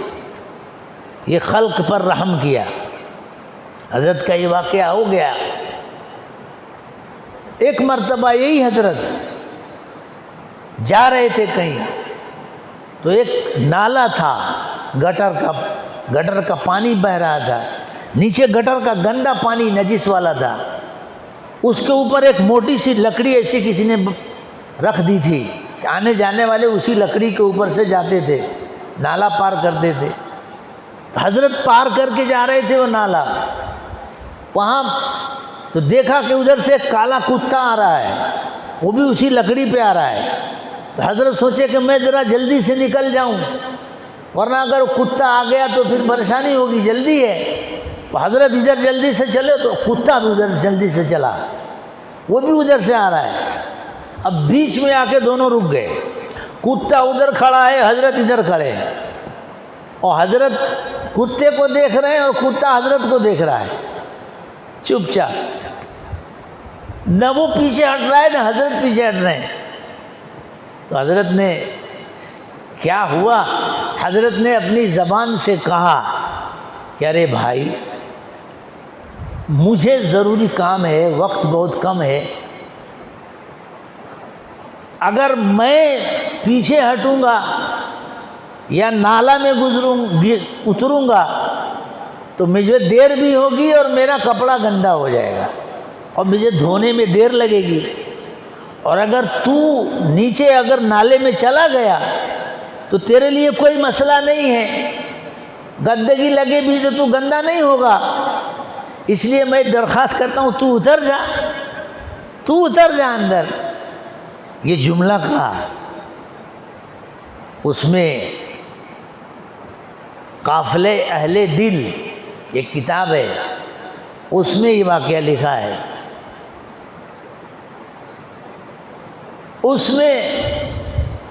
یہ خلق پر رحم کیا. حضرت کا یہ واقعہ ہو گیا. ایک مرتبہ یہی حضرت جا رہے تھے کہیں تو ایک نالا تھا، گٹر کا پانی بہہ رہا تھا، نیچے گٹر کا گندا پانی نجس والا تھا، اس کے اوپر ایک موٹی سی لکڑی ایسی کسی نے رکھ دی تھی کہ آنے جانے والے اسی لکڑی کے اوپر سے جاتے تھے، نالا پار کرتے تھے. حضرت پار کر کے جا رہے تھے وہ نالا، وہاں تو دیکھا کہ ادھر سے ایک کالا کتا آ رہا ہے، وہ بھی اسی لکڑی پہ آ رہا ہے. تو حضرت سوچے کہ میں ذرا جلدی سے نکل جاؤں ورنہ اگر کتا آ گیا تو پھر پریشانی ہوگی، جلدی ہے. تو حضرت ادھر جلدی سے چلے تو کتا بھی ادھر جلدی سے چلا، وہ بھی ادھر سے آ رہا ہے. اب بیچ میں آ کے دونوں رک گئے. کتا ادھر کھڑا ہے، حضرت ادھر کھڑے ہیں، اور حضرت کتے کو دیکھ رہے ہیں اور کتا حضرت کو دیکھ رہا ہے چپ چاپ. نہ وہ پیچھے ہٹ رہا ہے نہ حضرت پیچھے ہٹ رہے ہیں۔ تو حضرت نے کیا ہوا، حضرت نے اپنی زبان سے کہا کہ ارے بھائی مجھے ضروری کام ہے، وقت بہت کم ہے، اگر میں پیچھے ہٹوں گا یا نالا میں اتروں گا تو مجھے دیر بھی ہوگی اور میرا کپڑا گندا ہو جائے گا اور مجھے دھونے میں دیر لگے گی، اور اگر تو نیچے اگر نالے میں چلا گیا تو تیرے لیے کوئی مسئلہ نہیں ہے، گندگی لگے بھی تو گندا نہیں ہوگا، اس لیے میں درخواست کرتا ہوں تو اتر جا اندر۔ یہ جملہ کہا، اس میں قافلے اہل دل ایک کتاب ہے، اس میں یہ واقعہ لکھا ہے۔ اس میں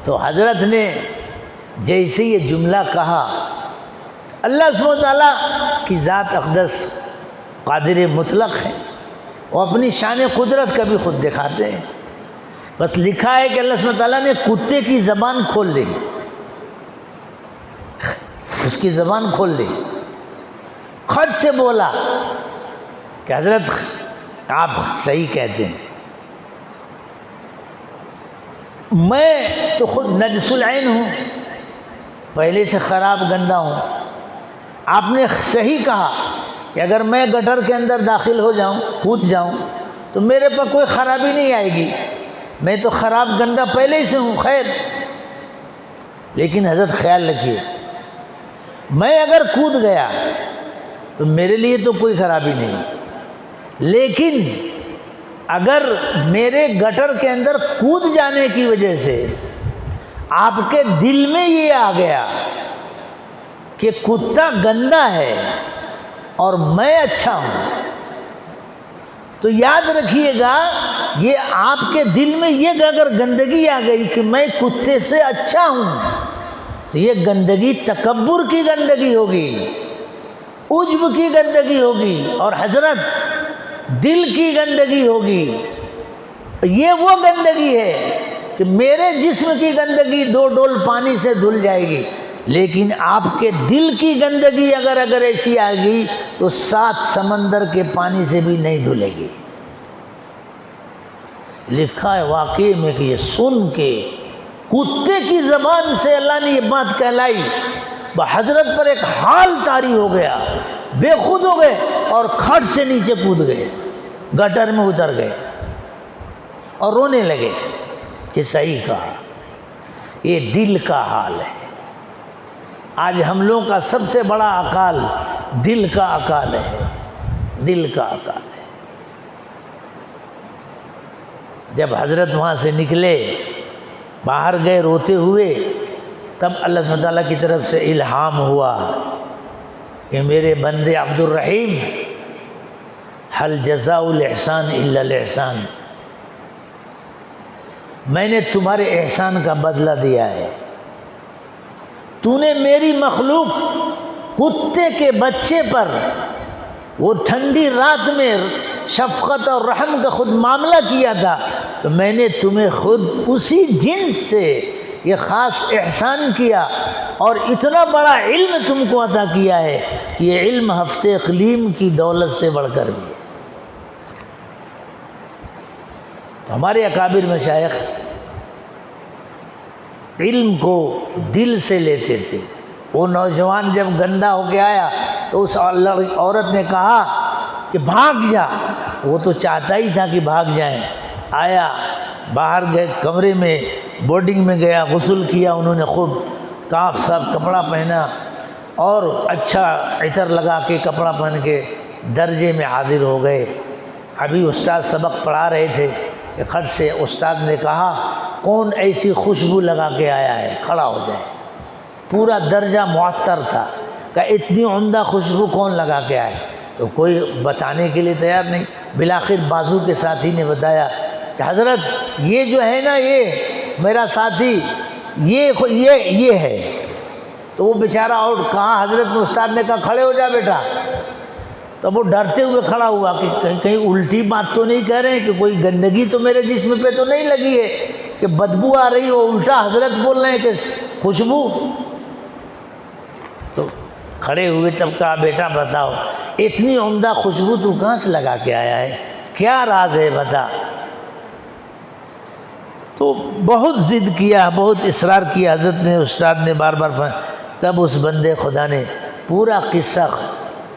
تو حضرت نے جیسے یہ جملہ کہا، اللہ سبحانہ تعالیٰ کی ذات اقدس قادر مطلق ہے، وہ اپنی شان قدرت کبھی خود دکھاتے ہیں۔ بس لکھا ہے کہ اللہ سبحانہ تعالیٰ نے کتے کی زبان کھول دی، اس کی زبان کھول دی، خود سے بولا کہ حضرت آپ صحیح کہتے ہیں، میں تو خود نجس العین ہوں، پہلے سے خراب گندا ہوں، آپ نے صحیح کہا کہ اگر میں گٹر کے اندر داخل ہو جاؤں، کود جاؤں تو میرے پر کوئی خرابی نہیں آئے گی، میں تو خراب گندا پہلے ہی سے ہوں، خیر۔ لیکن حضرت خیال رکھیے، میں اگر کود گیا تو میرے لیے تو کوئی خرابی نہیں، لیکن اگر میرے گٹر کے اندر کود جانے کی وجہ سے آپ کے دل میں یہ آ گیا کہ کتا گندا ہے اور میں اچھا ہوں، تو یاد رکھیے گا یہ آپ کے دل میں یہ اگر گندگی آ گئی کہ میں کتے سے اچھا ہوں تو یہ گندگی تکبر کی گندگی ہوگی، عجب کی گندگی ہوگی، اور حضرت دل کی گندگی ہوگی۔ یہ وہ گندگی ہے کہ میرے جسم کی گندگی 2 ڈول پانی سے دھل جائے گی، لیکن آپ کے دل کی گندگی اگر ایسی آئے گی تو 7 سمندر کے پانی سے بھی نہیں دھلے گی۔ لکھا ہے واقعی میں کہ یہ سن کے کتے کی زبان سے اللہ نے یہ بات کہلائی، وہ حضرت پر ایک حال طاری ہو گیا، بے خود ہو گئے اور کھٹ سے نیچے کود گئے، گٹر میں اتر گئے اور رونے لگے کہ صحیح کہا۔ یہ دل کا حال ہے۔ آج ہم لوگوں کا سب سے بڑا اکال دل کا اکال ہے، دل کا اکال ہے۔ جب حضرت وہاں سے نکلے، باہر گئے روتے ہوئے، تب اللہ سبحانہ تعالیٰ کی طرف سے الہام ہوا کہ میرے بندے عبد الرحیم، حل جزاء الاحسان الا الاحسان، میں نے تمہارے احسان کا بدلہ دیا ہے۔ تو نے میری مخلوق کتے کے بچے پر وہ ٹھنڈی رات میں شفقت اور رحم کا خود معاملہ کیا تھا، تو میں نے تمہیں خود اسی جنس سے یہ خاص احسان کیا اور اتنا بڑا علم تم کو عطا کیا ہے کہ یہ علم ہفتے اقلیم کی دولت سے بڑھ کر بھی ہے۔ تو ہمارے اکابر مشائخ علم کو دل سے لیتے تھے۔ وہ نوجوان جب گندا ہو کے آیا تو اس عورت نے کہا کہ بھاگ جا، تو وہ تو چاہتا ہی تھا کہ بھاگ جائیں۔ آیا، باہر گئے، کمرے میں بورڈنگ میں گیا، غسل کیا، انہوں نے خوب کاف صاف کپڑا پہنا اور اچھا عطر لگا کے کپڑا پہن کے درجے میں حاضر ہو گئے۔ ابھی استاد سبق پڑھا رہے تھے کہ خط سے استاد نے کہا کون ایسی خوشبو لگا کے آیا ہے، کھڑا ہو جائے۔ پورا درجہ معطر تھا کہ اتنی عمدہ خوشبو کون لگا کے آئے، تو کوئی بتانے کے لیے تیار نہیں۔ بالآخر بازو کے ساتھی نے بتایا کہ حضرت یہ جو ہے نا، یہ میرا ساتھی یہ ہے۔ تو وہ بیچارہ اور کہا، حضرت نے استاد نے کہا کھڑے ہو جا بیٹا، تو وہ ڈرتے ہوئے کھڑا ہوا کہ کہیں الٹی بات تو نہیں کہہ رہے ہیں، کہ کوئی گندگی تو میرے جسم پہ تو نہیں لگی ہے کہ بدبو آ رہی ہو، الٹا حضرت بول رہے ہیں کہ خوشبو۔ تو کھڑے ہوئے تب کہا بیٹا بتاؤ اتنی عمدہ خوشبو تو کہاں سے لگا کے آیا ہے، کیا راز ہے بتا۔ تو بہت ضد کیا، بہت اصرار کیا حضرت نے، استاد نے بار بار تب اس بندے خدا نے پورا قصہ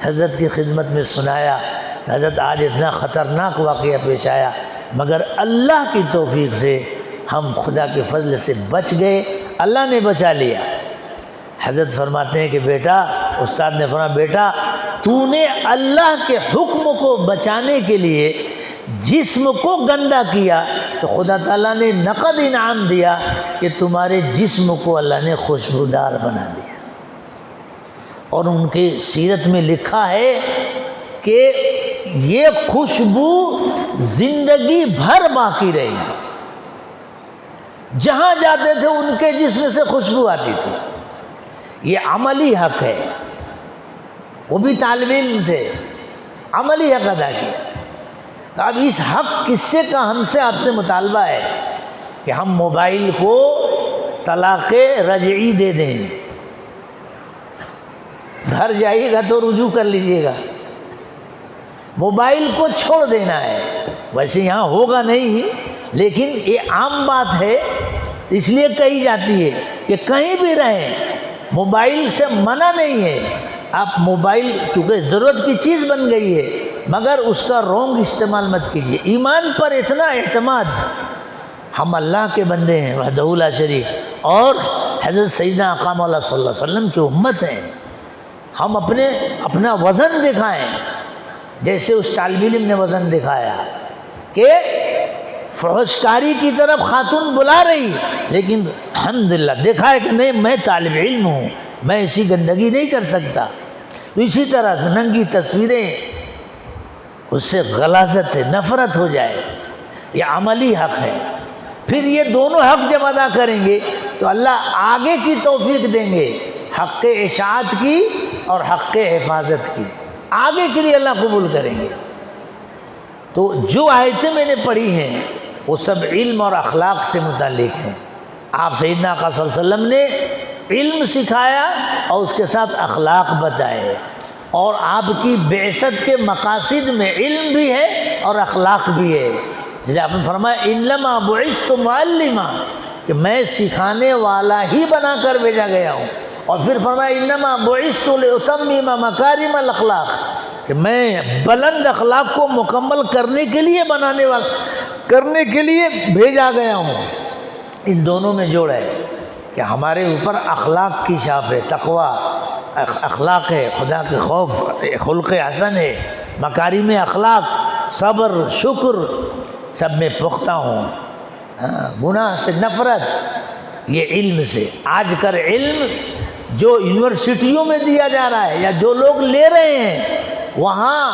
حضرت کی خدمت میں سنایا کہ حضرت آج اتنا خطرناک واقعہ پیش آیا، مگر اللہ کی توفیق سے ہم خدا کے فضل سے بچ گئے، اللہ نے بچا لیا۔ حضرت فرماتے ہیں کہ بیٹا، استاد نے فرمایا بیٹا تو نے اللہ کے حکم کو بچانے کے لیے جسم کو گندا کیا تو خدا تعالیٰ نے نقد انعام دیا کہ تمہارے جسم کو اللہ نے خوشبودار بنا دیا۔ اور ان کی سیرت میں لکھا ہے کہ یہ خوشبو زندگی بھر باقی رہی، جہاں جاتے تھے ان کے جسم سے خوشبو آتی تھی۔ یہ عملی حق ہے، وہ بھی طالب علم تھے، عملی حق ادا کیا۔ تو اب اس حق قصے کا ہم سے آپ سے مطالبہ ہے کہ ہم موبائل کو طلاق رجعی دے دیں، گھر جائیے گا تو رجوع کر لیجئے گا، موبائل کو چھوڑ دینا ہے۔ ویسے یہاں ہوگا نہیں، لیکن یہ عام بات ہے، اس لیے کہی جاتی ہے کہ کہیں بھی رہیں موبائل سے منع نہیں ہے۔ آپ موبائل چونکہ ضرورت کی چیز بن گئی ہے، مگر اس کا رونگ استعمال مت کیجیے۔ ایمان پر اتنا اعتماد، ہم اللہ کے بندے ہیں وحدہ لا شریک، اور حضرت سیدنا آقا مولا صلی اللہ علیہ وسلم کی امت ہیں، ہم اپنا وزن دکھائیں جیسے اس طالب علم نے وزن دکھایا کہ فحش کاری کی طرف خاتون بلا رہی، لیکن الحمدللہ دیکھا ہے کہ نہیں میں طالب علم ہوں، میں ایسی گندگی نہیں کر سکتا۔ تو اسی طرح ننگی تصویریں، اس سے غلاظت ہے، نفرت ہو جائے، یہ عملی حق ہے۔ پھر یہ دونوں حق جب ادا کریں گے تو اللہ آگے کی توفیق دیں گے، حق اشاعت کی اور حق حفاظت کی، آگے کے لیے اللہ قبول کریں گے۔ تو جو آیتیں میں نے پڑھی ہیں وہ سب علم اور اخلاق سے متعلق ہیں۔ آپ سیدنا آقا صلی اللہ علیہ وسلم نے علم سکھایا اور اس کے ساتھ اخلاق بتائے، اور آپ کی بعثت کے مقاصد میں علم بھی ہے اور اخلاق بھی ہے۔ جیسے آپ نے فرمایا انما بعثت معلما، کہ میں سکھانے والا ہی بنا کر بھیجا گیا ہوں، اور پھر فرمایا انما بعثت لاتمم مکارم الاخلاق، کہ میں بلند اخلاق کو مکمل کرنے کے لیے کرنے کے لیے بھیجا گیا ہوں۔ ان دونوں میں جوڑ ہے کہ ہمارے اوپر اخلاق کی چھاپ ہے، تقوی اخلاق ہے، خدا کے خوف، خلق حسن ہے، مکارم اخلاق، صبر، شکر سب میں پختہ ہوں، گناہ سے نفرت، یہ علم سے۔ آج کل علم جو یونیورسٹیوں میں دیا جا رہا ہے یا جو لوگ لے رہے ہیں، وہاں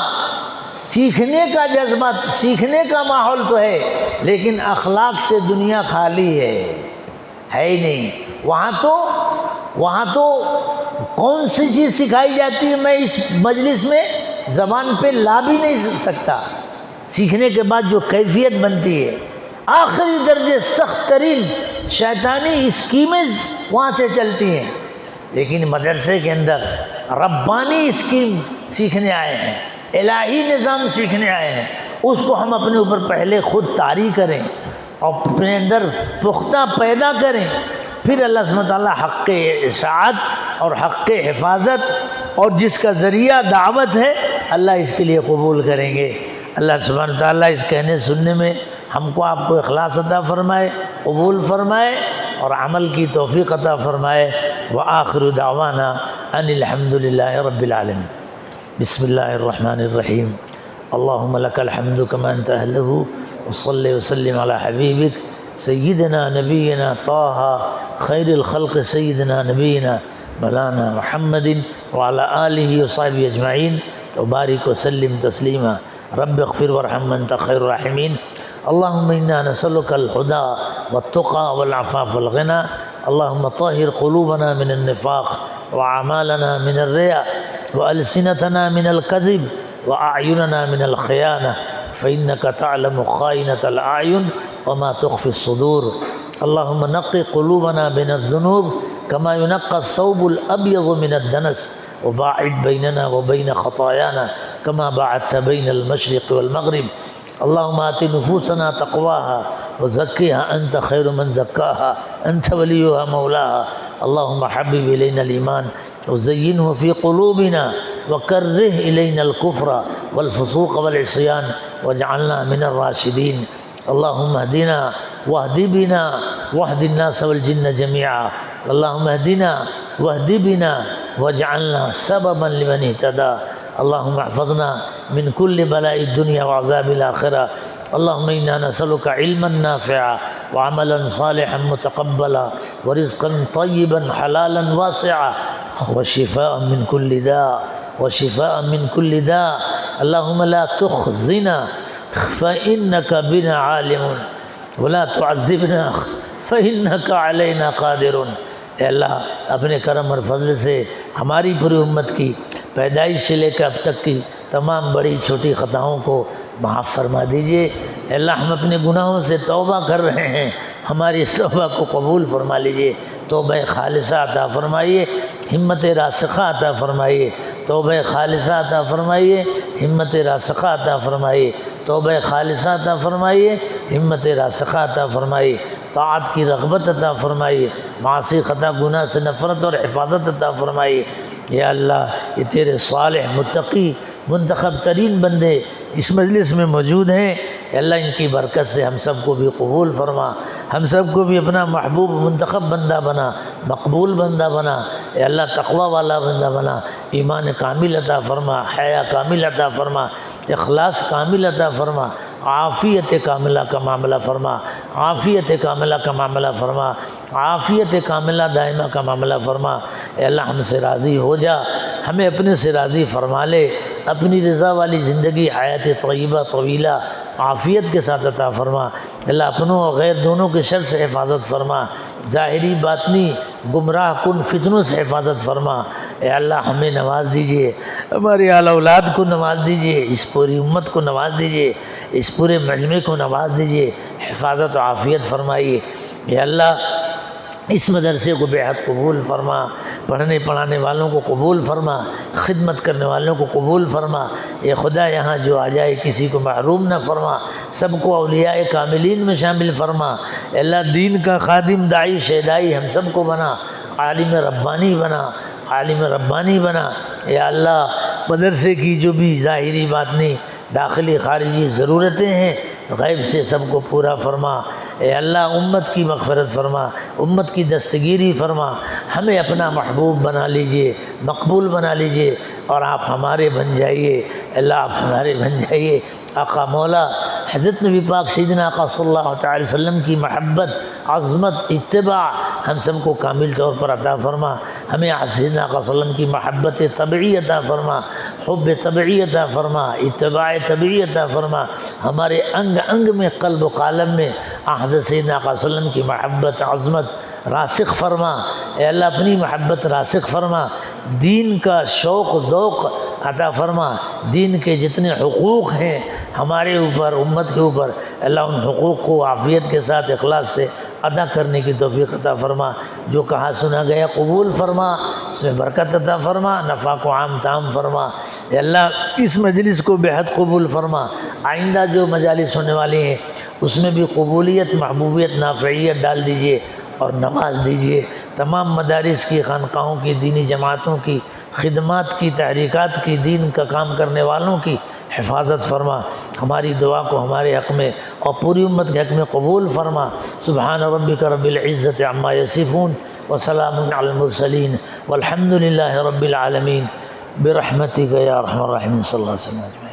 سیکھنے کا جذبہ، سیکھنے کا ماحول تو ہے، لیکن اخلاق سے دنیا خالی ہے ہی نہیں۔ وہاں تو کون سی چیز سکھائی جاتی ہے میں اس مجلس میں زبان پہ لا بھی نہیں سکتا۔ سیکھنے کے بعد جو کیفیت بنتی ہے، آخری درجے سخت ترین شیطانی اسکیمیں وہاں سے چلتی ہیں، لیکن مدرسے کے اندر ربانی اسکیم سیکھنے آئے ہیں، الہی نظام سیکھنے آئے ہیں، اس کو ہم اپنے اوپر پہلے خود طاری کریں اور اپنے اندر پختہ پیدا کریں، پھر اللہ سبحانہ وتعالیٰ حق اشاعت اور حق حفاظت اور جس کا ذریعہ دعوت ہے اللہ اس کے لیے قبول کریں گے۔ اللہ سبحانہ وتعالیٰ اس کہنے سننے میں ہم کو آپ کو اخلاص عطا فرمائے، قبول فرمائے اور عمل کی توفیق عطا فرمائے۔ وآخر دعوانا ان الحمد للہ رب العالمین۔ بسم اللہ الرحمن الرحیم۔ اللہم لک الحمد کما انت اہلہ، وصلی وسلم علی حبیبک سیدنا نبینا طہ خیر الخلق سیدنا نبینا مولانا محمد وعلی آلہ وصحبہ اجمعین وبارک وسلم تسلیما۔ رب اغفر وارحم انت خیر الراحمین۔ اللہم انا نسألک الہدی والتقی والعفاف والغنی۔ اللہم طہر قلوبنا من النفاق وأعمالنا من الرياء وألسنتنا من الكذب وأعيننا من الخيانة فإنك تعلم خائنة الأعين وما تخفي الصدور. اللهم نقِ قلوبنا من الذنوب كما ينقى الثوب الأبيض من الدنس وباعد بيننا وبين خطايانا كما باعدت بين المشرق والمغرب. اللهم آت نفوسنا تقواها وزكها أنت خير من زكاها أنت وليها مولاها. اللهم حبب إلينا الإيمان وزينه في قلوبنا وكره إلينا الكفر والفسوق والعصيان واجعلنا من الراشدين. اللهم اهدنا واهد بنا واهد الناس والجن جميعا. اللهم اهدنا واهد بنا واجعلنا سببا لمن اهتدى. اللهم احفظنا من كل بلاء الدنيا وعذاب الآخرة. اللهم إنا نسألك علما نافعا وعملا صالحا متقبلا ورزقا طيبا حلالا واسعا وشفاء من كل داء وشفاء من كل داء. اللهم لا تخزنا فإنك بنا عالم ولا تعذبنا فإنك علينا قادر. اے اللہ اپنے کرم اور فضل سے ہماری پوری امت کی پیدائش سے لے کر اب تک کی تمام بڑی چھوٹی خطاؤں کو معاف فرما دیجئے. اے اللہ ہم اپنے گناہوں سے توبہ کر رہے ہیں، ہماری اس توبہ کو قبول فرما لیجئے. توبہ خالصہ عطا فرمائیے، ہمت راسخہ عطا فرمائیے. توبہ خالصہ عطا فرمائیے، ہمت راسخہ عطا فرمائیے. توبہ خالصہ عطا فرمائیے، ہمت راسخہ عطا فرمائیے. طاعت کی رغبت عطا فرمائیے، معاصی خطا گناہ سے نفرت اور حفاظت عطا فرمائیے. یا اللہ یہ تیرے صالح متقی منتخب ترین بندے اس مجلس میں موجود ہیں. اے اللہ ان کی برکت سے ہم سب کو بھی قبول فرما، ہم سب کو بھی اپنا محبوب منتخب بندہ بنا، مقبول بندہ بنا. اے اللہ تقوی والا بندہ بنا، ایمان کامل عطا فرما، حیا کامل عطا فرما، اخلاص کامل عطا فرما، عافیت کاملہ کا معاملہ فرما، عافیت کاملہ کا معاملہ فرما، عافیت کاملہ دائمہ کا معاملہ فرما. اے اللہ ہم سے راضی ہو جا، ہمیں اپنے سے راضی فرما لے. اپنی رضا والی زندگی حیات طیبہ طویلہ عافیت کے ساتھ عطا فرما. اللہ اپنوں اور غیر دونوں کے شر سے حفاظت فرما، ظاہری باطنی گمراہ کن فتنوں سے حفاظت فرما. اے اللہ ہمیں نواز دیجئے، ہماری اعلی اولاد کو نواز دیجئے، اس پوری امت کو نواز دیجئے، اس پورے مجمع کو نواز دیجئے، حفاظت و عافیت فرمائیے. اے اللہ اس مدرسے کو بے حد قبول فرما، پڑھنے پڑھانے والوں کو قبول فرما، خدمت کرنے والوں کو قبول فرما. اے خدا یہاں جو آ جائے کسی کو محروم نہ فرما، سب کو اولیاء کاملین میں شامل فرما. اے اللہ دین کا خادم داعی شیدائی ہم سب کو بنا، عالم ربانی بنا، عالم ربانی بنا. اے اللہ مدرسے کی جو بھی ظاہری باطنی داخلی خارجی ضرورتیں ہیں غیب سے سب کو پورا فرما. اے اللہ امت کی مغفرت فرما، امت کی دستگیری فرما. ہمیں اپنا محبوب بنا لیجئے، مقبول بنا لیجئے اور آپ ہمارے بن جائیے. اللہ آپ ہمارے بن جائیے. آقا مولا حضرت نبی پاک سیدنا آقا صلی اللہ تعالی وسلم کی محبت، عظمت، اتباع ہم سب کو کامل طور پر عطا فرما. ہمیں سیدنا آقا صلی اللہ علیہ وسلم کی محبت طبعی عطا فرما، حب طبعی عطا فرما، اتباع طبعی عطا فرما. ہمارے انگ انگ میں قلب و قالب میں حضرت سیدنا آقا صلی اللہ علیہ وسلم کی محبت، عظمت راسخ فرما. اے اللہ اپنی محبت راسخ فرما، دین کا شوق ذوق عطا فرما. دین کے جتنے حقوق ہیں ہمارے اوپر، امت کے اوپر، اللہ ان حقوق کو عافیت کے ساتھ اخلاص سے ادا کرنے کی توفیق عطا فرما. جو کہا سنا گیا قبول فرما، اس میں برکت عطا فرما، نفع کو عام تام فرما. اے اللہ اس مجلس کو بے حد قبول فرما. آئندہ جو مجالس ہونے والی ہیں اس میں بھی قبولیت، محبوبیت، نافعیت ڈال دیجئے اور نواز دیجئے. تمام مدارس کی، خانقاہوں کی، دینی جماعتوں کی، خدمات کی، تحریکات کی، دین کا کام کرنے والوں کی حفاظت فرما. ہماری دعا کو ہمارے حق میں اور پوری امت کے حق میں قبول فرما. سبحان ربک رب العزت عما یصفون وسلام علی المرسلین والحمد للہ رب العالمین برحمتک یا ارحم الراحمین صلی اللہ علیہ وسلم.